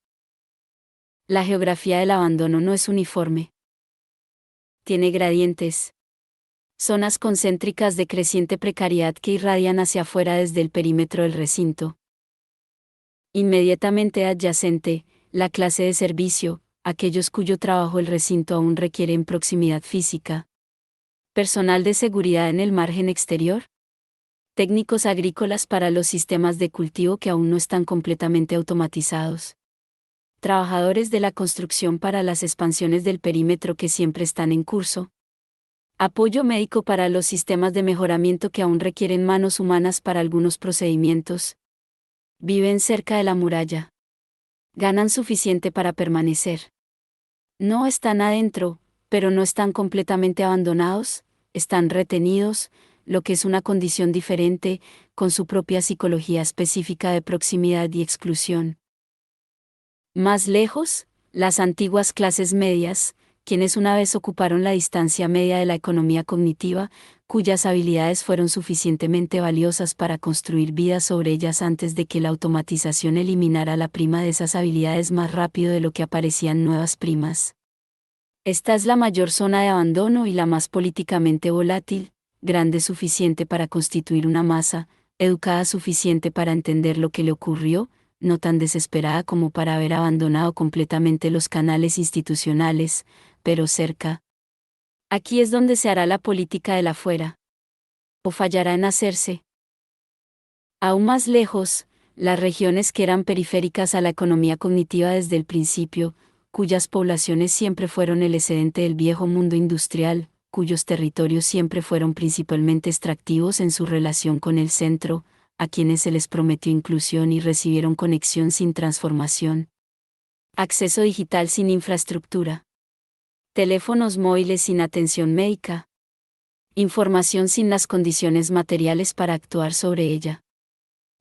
La geografía del abandono no es uniforme. Tiene gradientes. Zonas concéntricas de creciente precariedad que irradian hacia afuera desde el perímetro del recinto. Inmediatamente adyacente, la clase de servicio, aquellos cuyo trabajo el recinto aún requiere en proximidad física. Personal de seguridad en el margen exterior. Técnicos agrícolas para los sistemas de cultivo que aún no están completamente automatizados. Trabajadores de la construcción para las expansiones del perímetro que siempre están en curso. Apoyo médico para los sistemas de mejoramiento que aún requieren manos humanas para algunos procedimientos. Viven cerca de la muralla. Ganan suficiente para permanecer. No están adentro, pero no están completamente abandonados, están retenidos, lo que es una condición diferente, con su propia psicología específica de proximidad y exclusión. Más lejos, las antiguas clases medias, quienes una vez ocuparon la distancia media de la economía cognitiva, cuyas habilidades fueron suficientemente valiosas para construir vidas sobre ellas antes de que la automatización eliminara la prima de esas habilidades más rápido de lo que aparecían nuevas primas. Esta es la mayor zona de abandono y la más políticamente volátil, grande suficiente para constituir una masa, educada suficiente para entender lo que le ocurrió, no tan desesperada como para haber abandonado completamente los canales institucionales, pero cerca. Aquí es donde se hará la política del afuera. ¿O fallará en hacerse? Aún más lejos, las regiones que eran periféricas a la economía cognitiva desde el principio, cuyas poblaciones siempre fueron el excedente del viejo mundo industrial, cuyos territorios siempre fueron principalmente extractivos en su relación con el centro, a quienes se les prometió inclusión y recibieron conexión sin transformación. Acceso digital sin infraestructura. Teléfonos móviles sin atención médica. Información sin las condiciones materiales para actuar sobre ella.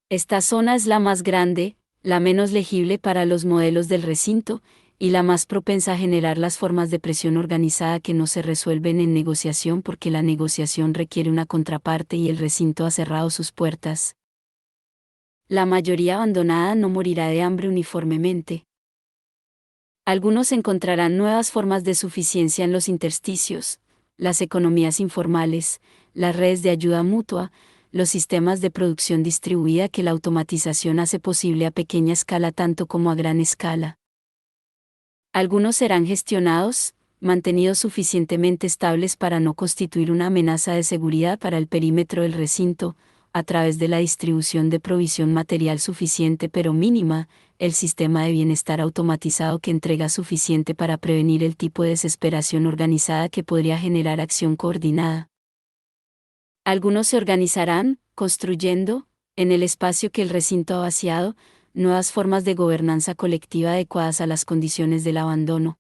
Esta zona es la más grande, la menos legible para los modelos del recinto, y la más propensa a generar las formas de presión organizada que no se resuelven en negociación porque la negociación requiere una contraparte y el recinto ha cerrado sus puertas. La mayoría abandonada no morirá de hambre uniformemente. Algunos encontrarán nuevas formas de suficiencia en los intersticios, las economías informales, las redes de ayuda mutua, los sistemas de producción distribuida que la automatización hace posible a pequeña escala tanto como a gran escala. Algunos serán gestionados, mantenidos suficientemente estables para no constituir una amenaza de seguridad para el perímetro del recinto, a través de la distribución de provisión material suficiente pero mínima, el sistema de bienestar automatizado que entrega suficiente para prevenir el tipo de desesperación organizada que podría generar acción coordinada. Algunos se organizarán, construyendo, en el espacio que el recinto ha vaciado, nuevas formas de gobernanza colectiva adecuadas a las condiciones del abandono.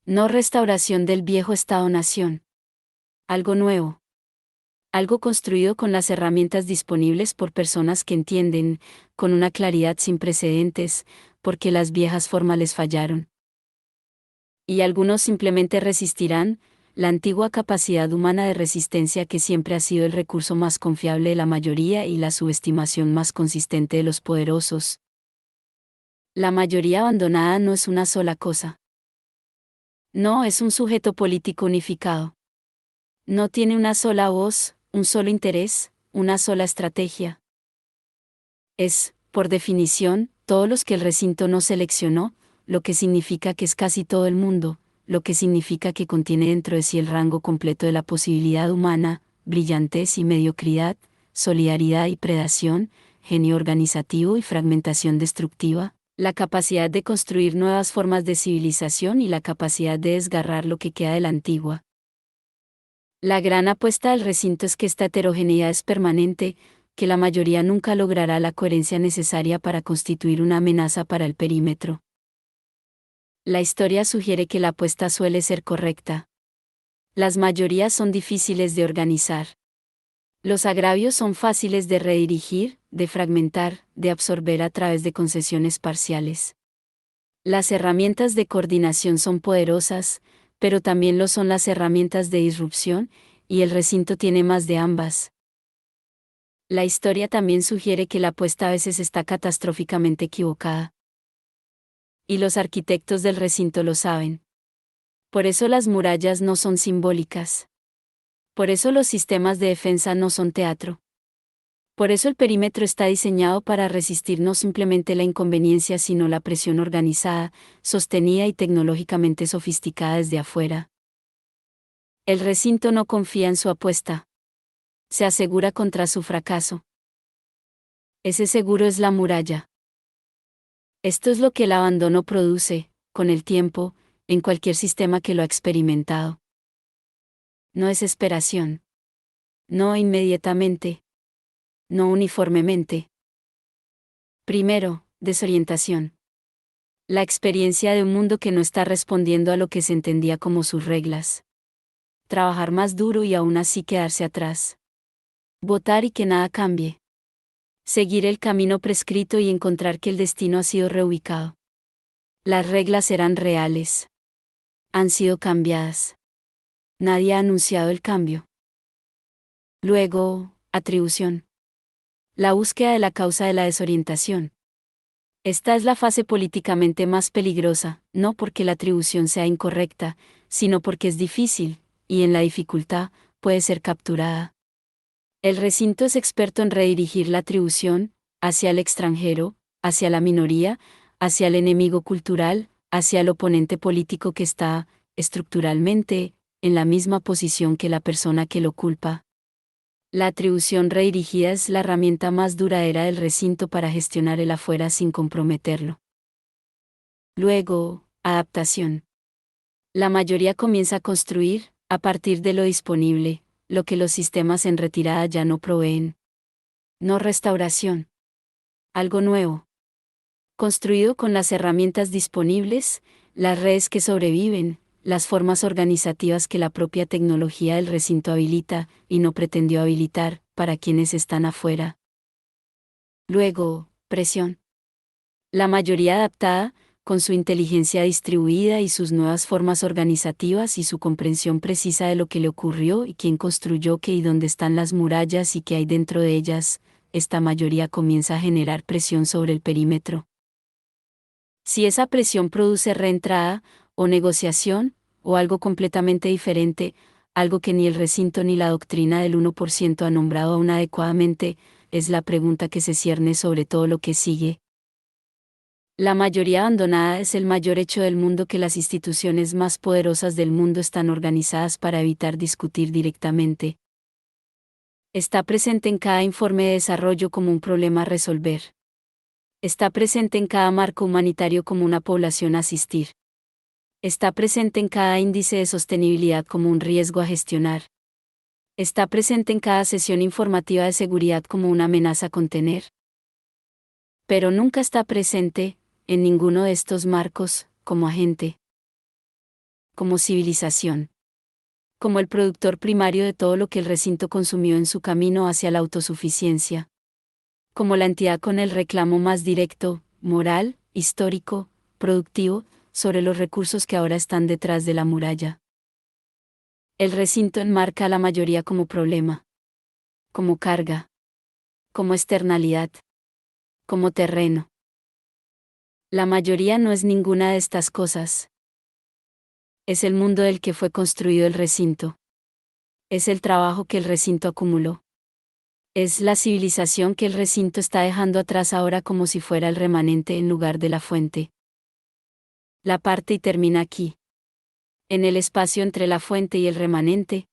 No restauración del viejo Estado-nación. Algo nuevo. Algo construido con las herramientas disponibles por personas que entienden, con una claridad sin precedentes, porque las viejas formas les fallaron. Y algunos simplemente resistirán, la antigua capacidad humana de resistencia que siempre ha sido el recurso más confiable de la mayoría y la subestimación más consistente de los poderosos. La mayoría abandonada no es una sola cosa. No es un sujeto político unificado. No tiene una sola voz, un solo interés, una sola estrategia. Es, por definición, todos los que el recinto no seleccionó, lo que significa que es casi todo el mundo, lo que significa que contiene dentro de sí el rango completo de la posibilidad humana, brillantez y mediocridad, solidaridad y predación, genio organizativo y fragmentación destructiva, la capacidad de construir nuevas formas de civilización y la capacidad de desgarrar lo que queda de la antigua. La gran apuesta del recinto es que esta heterogeneidad es permanente, que la mayoría nunca logrará la coherencia necesaria para constituir una amenaza para el perímetro. La historia sugiere que la apuesta suele ser correcta. Las mayorías son difíciles de organizar. Los agravios son fáciles de redirigir, de fragmentar, de absorber a través de concesiones parciales. Las herramientas de coordinación son poderosas, pero también lo son las herramientas de disrupción, y el recinto tiene más de ambas. La historia también sugiere que la apuesta a veces está catastróficamente equivocada. Y los arquitectos del recinto lo saben. Por eso las murallas no son simbólicas. Por eso los sistemas de defensa no son teatro. Por eso el perímetro está diseñado para resistir no simplemente la inconveniencia sino la presión organizada, sostenida y tecnológicamente sofisticada desde afuera. El recinto no confía en su apuesta. Se asegura contra su fracaso. Ese seguro es la muralla. Esto es lo que el abandono produce, con el tiempo, en cualquier sistema que lo ha experimentado. No desesperación. No inmediatamente. No uniformemente. Primero, desorientación. La experiencia de un mundo que no está respondiendo a lo que se entendía como sus reglas. Trabajar más duro y aún así quedarse atrás. Votar y que nada cambie. Seguir el camino prescrito y encontrar que el destino ha sido reubicado. Las reglas eran reales. Han sido cambiadas. Nadie ha anunciado el cambio. Luego, atribución. La búsqueda de la causa de la desorientación. Esta es la fase políticamente más peligrosa, no porque la atribución sea incorrecta, sino porque es difícil, y en la dificultad, puede ser capturada. El recinto es experto en redirigir la atribución, hacia el extranjero, hacia la minoría, hacia el enemigo cultural, hacia el oponente político que está, estructuralmente, en la misma posición que la persona que lo culpa. La atribución redirigida es la herramienta más duradera del recinto para gestionar el afuera sin comprometerlo. Luego, adaptación. La mayoría comienza a construir, a partir de lo disponible, lo que los sistemas en retirada ya no proveen. No restauración. Algo nuevo. Construido con las herramientas disponibles, las redes que sobreviven, las formas organizativas que la propia tecnología del recinto habilita, y no pretendió habilitar, para quienes están afuera. Luego, presión. La mayoría adaptada, con su inteligencia distribuida y sus nuevas formas organizativas y su comprensión precisa de lo que le ocurrió y quién construyó qué y dónde están las murallas y qué hay dentro de ellas, esta mayoría comienza a generar presión sobre el perímetro. Si esa presión produce reentrada, o negociación, o algo completamente diferente, algo que ni el recinto ni la doctrina del 1% ha nombrado aún adecuadamente, es la pregunta que se cierne sobre todo lo que sigue. La mayoría abandonada es el mayor hecho del mundo que las instituciones más poderosas del mundo están organizadas para evitar discutir directamente. Está presente en cada informe de desarrollo como un problema a resolver. Está presente en cada marco humanitario como una población a asistir. Está presente en cada índice de sostenibilidad como un riesgo a gestionar. Está presente en cada sesión informativa de seguridad como una amenaza a contener. Pero nunca está presente, en ninguno de estos marcos, como agente. Como civilización. Como el productor primario de todo lo que el recinto consumió en su camino hacia la autosuficiencia. Como la entidad con el reclamo más directo, moral, histórico, productivo, sobre los recursos que ahora están detrás de la muralla. El recinto enmarca a la mayoría como problema, como carga, como externalidad, como terreno. La mayoría no es ninguna de estas cosas. Es el mundo del que fue construido el recinto. Es el trabajo que el recinto acumuló. Es la civilización que el recinto está dejando atrás ahora como si fuera el remanente en lugar de la fuente. La parte y termina aquí. En el espacio entre la fuente y el remanente.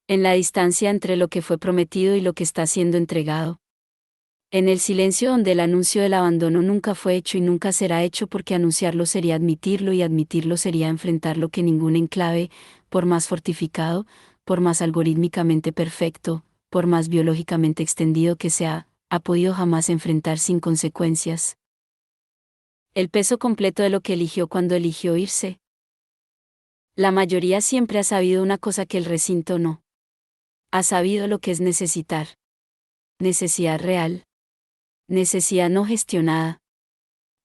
En la distancia entre lo que fue prometido y lo que está siendo entregado. En el silencio donde el anuncio del abandono nunca fue hecho y nunca será hecho porque anunciarlo sería admitirlo y admitirlo sería enfrentar lo que ningún enclave, por más fortificado, por más algorítmicamente perfecto, por más biológicamente extendido que sea, ha podido jamás enfrentar sin consecuencias. El peso completo de lo que eligió cuando eligió irse. La mayoría siempre ha sabido una cosa que el recinto no. Ha sabido lo que es necesitar. Necesidad real. Necesidad no gestionada.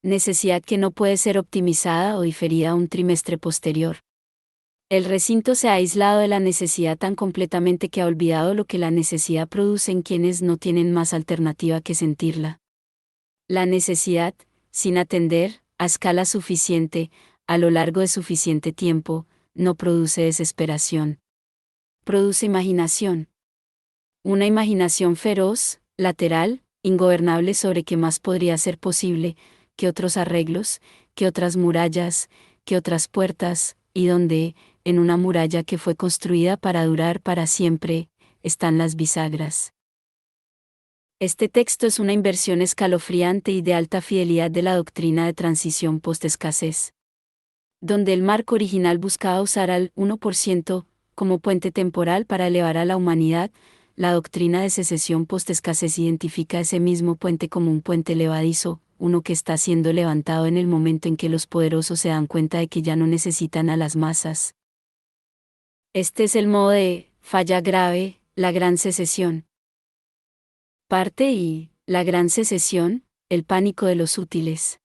Necesidad que no puede ser optimizada o diferida a un trimestre posterior. El recinto se ha aislado de la necesidad tan completamente que ha olvidado lo que la necesidad produce en quienes no tienen más alternativa que sentirla. La necesidad, sin atender, a escala suficiente, a lo largo de suficiente tiempo, no produce desesperación. Produce imaginación. Una imaginación feroz, lateral, ingobernable sobre qué más podría ser posible, qué otros arreglos, qué otras murallas, qué otras puertas, y donde, en una muralla que fue construida para durar para siempre, están las bisagras. Este texto es una inversión escalofriante y de alta fidelidad de la doctrina de transición post-escasez, donde el marco original buscaba usar al 1% como puente temporal para elevar a la humanidad. La doctrina de secesión post-escasez identifica ese mismo puente como un puente levadizo, uno que está siendo levantado en el momento en que los poderosos se dan cuenta de que ya no necesitan a las masas. Este es el modo de falla grave, la gran secesión. Parte y la gran secesión, el pánico de los útiles.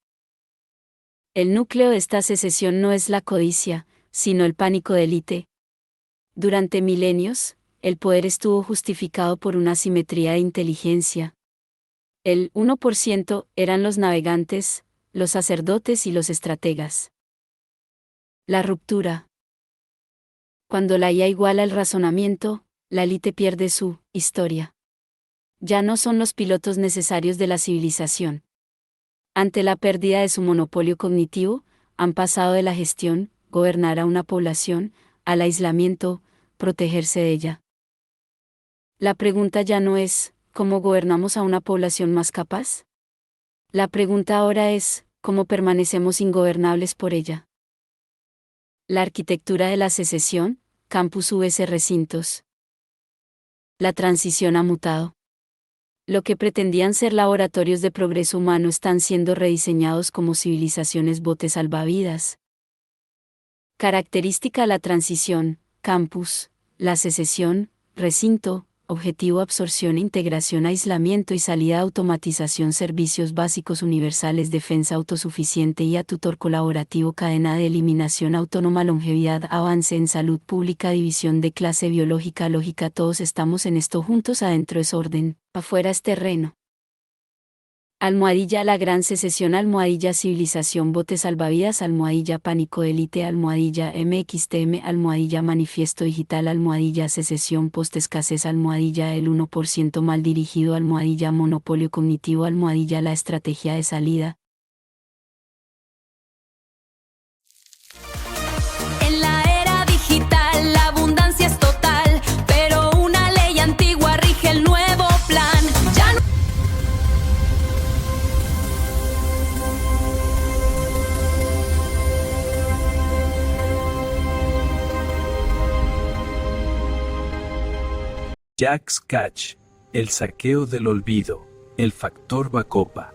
El núcleo de esta secesión no es la codicia, sino el pánico de élite. Durante milenios, el poder estuvo justificado por una simetría de inteligencia. El 1% eran los navegantes, los sacerdotes y los estrategas. La ruptura. Cuando la IA iguala el razonamiento, la élite pierde su historia. Ya no son los pilotos necesarios de la civilización. Ante la pérdida de su monopolio cognitivo, han pasado de la gestión, gobernar a una población, al aislamiento, protegerse de ella. La pregunta ya no es, ¿cómo gobernamos a una población más capaz? La pregunta ahora es, ¿cómo permanecemos ingobernables por ella? La arquitectura de la secesión, campus vs recintos. La transición ha mutado. Lo que pretendían ser laboratorios de progreso humano están siendo rediseñados como civilizaciones botes salvavidas. Característica: la transición, campus, la secesión, recinto, objetivo: absorción, integración, aislamiento y salida, automatización, servicios básicos universales, defensa, autosuficiente y tutor colaborativo, cadena de eliminación autónoma, longevidad, avance en salud pública, división de clase, biológica, lógica. Todos estamos en esto juntos, adentro es orden, afuera es terreno. Almohadilla: la gran secesión, almohadilla civilización, bote salvavidas, almohadilla pánico de élite, almohadilla MXTM, almohadilla manifiesto digital, almohadilla secesión post escasez, almohadilla el 1% mal dirigido, almohadilla monopolio cognitivo, almohadilla la estrategia de salida. En la era digital la abundancia es total, pero una ley antigua rige el nuevo plan. Ya no Jack's Catch, el saqueo del olvido, el factor Bacopa.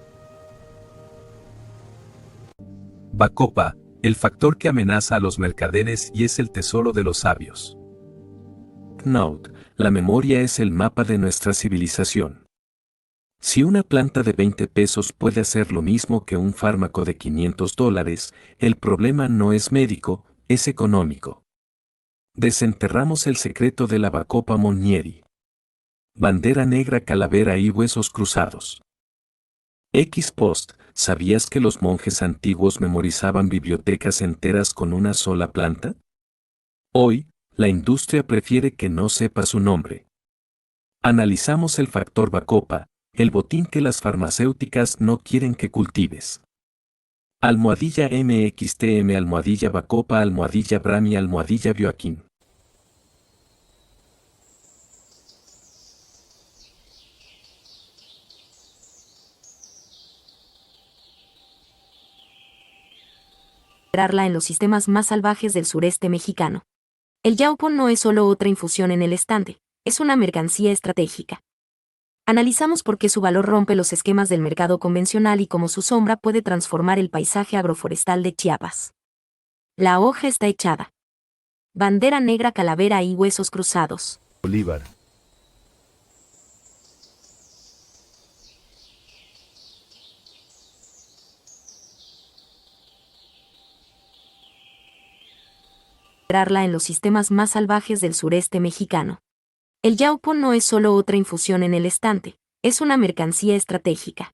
Bacopa, el factor que amenaza a los mercaderes y es el tesoro de los sabios. Note, la memoria es el mapa de nuestra civilización. Si una planta de 20 pesos puede hacer lo mismo que un fármaco de $500, el problema no es médico, es económico. Desenterramos el secreto de la Bacopa Monnieri. Bandera negra, calavera y huesos cruzados. X-Post, ¿sabías que los monjes antiguos memorizaban bibliotecas enteras con una sola planta? Hoy, la industria prefiere que no sepa su nombre. Analizamos el factor Bacopa, el botín que las farmacéuticas no quieren que cultives. Almohadilla MXTM, almohadilla Bacopa, almohadilla Brahmi, almohadilla Bioaquín. En los sistemas más salvajes del sureste mexicano. El yaupon no es solo otra infusión en el estante, es una mercancía estratégica. Analizamos por qué su valor rompe los esquemas del mercado convencional y cómo su sombra puede transformar el paisaje agroforestal de Chiapas. La hoja está echada. Bandera negra, calavera y huesos cruzados. Bolívar. En los sistemas más salvajes del sureste mexicano. El yaupon no es solo otra infusión en el estante, es una mercancía estratégica.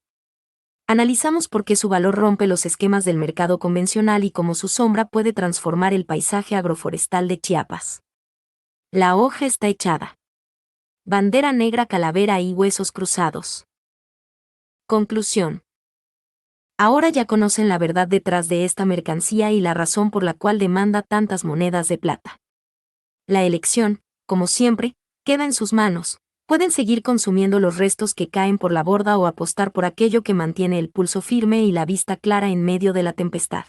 Analizamos por qué su valor rompe los esquemas del mercado convencional y cómo su sombra puede transformar el paisaje agroforestal de Chiapas. La hoja está echada. Bandera negra, calavera y huesos cruzados. Conclusión. Ahora ya conocen la verdad detrás de esta mercancía y la razón por la cual demanda tantas monedas de plata. La elección, como siempre, queda en sus manos. Pueden seguir consumiendo los restos que caen por la borda o apostar por aquello que mantiene el pulso firme y la vista clara en medio de la tempestad.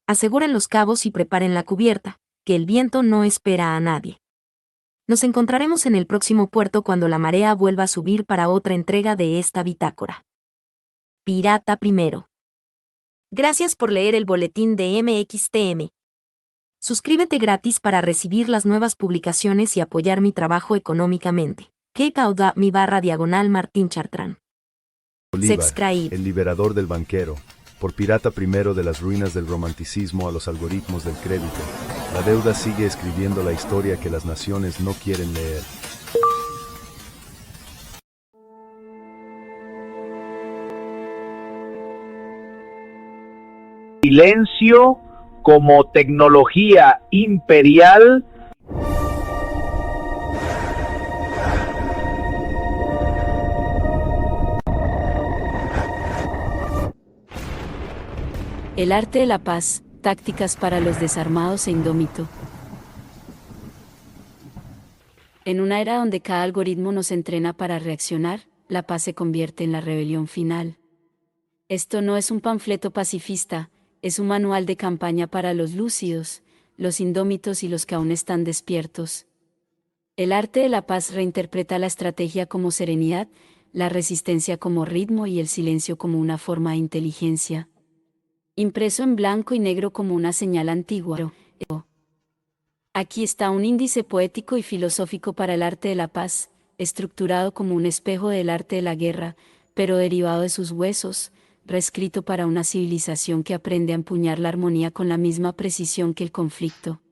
Aseguren los cabos y preparen la cubierta, que el viento no espera a nadie. Nos encontraremos en el próximo puerto cuando la marea vuelva a subir para otra entrega de esta bitácora. Pirata primero. Gracias por leer el boletín de MXTM. Suscríbete gratis para recibir las nuevas publicaciones y apoyar mi trabajo económicamente. /Martín Chartrán. Bolívar, Subscribe. el liberador del banquero. Por pirata primero, de las ruinas del romanticismo a los algoritmos del crédito. La deuda sigue escribiendo la historia que las naciones no quieren leer. Silencio como tecnología imperial. El arte de la paz, tácticas para los desarmados e indómito. En una era donde cada algoritmo nos entrena para reaccionar, la paz se convierte en la rebelión final. Esto no es un panfleto pacifista, es un manual de campaña para los lúcidos, los indómitos y los que aún están despiertos. El arte de la paz reinterpreta la estrategia como serenidad, la resistencia como ritmo y el silencio como una forma de inteligencia. Impreso en blanco y negro como una señal antigua, Aquí está un índice poético y filosófico para el arte de la paz, estructurado como un espejo del arte de la guerra, pero derivado de sus huesos, reescrito para una civilización que aprende a empuñar la armonía con la misma precisión que el conflicto.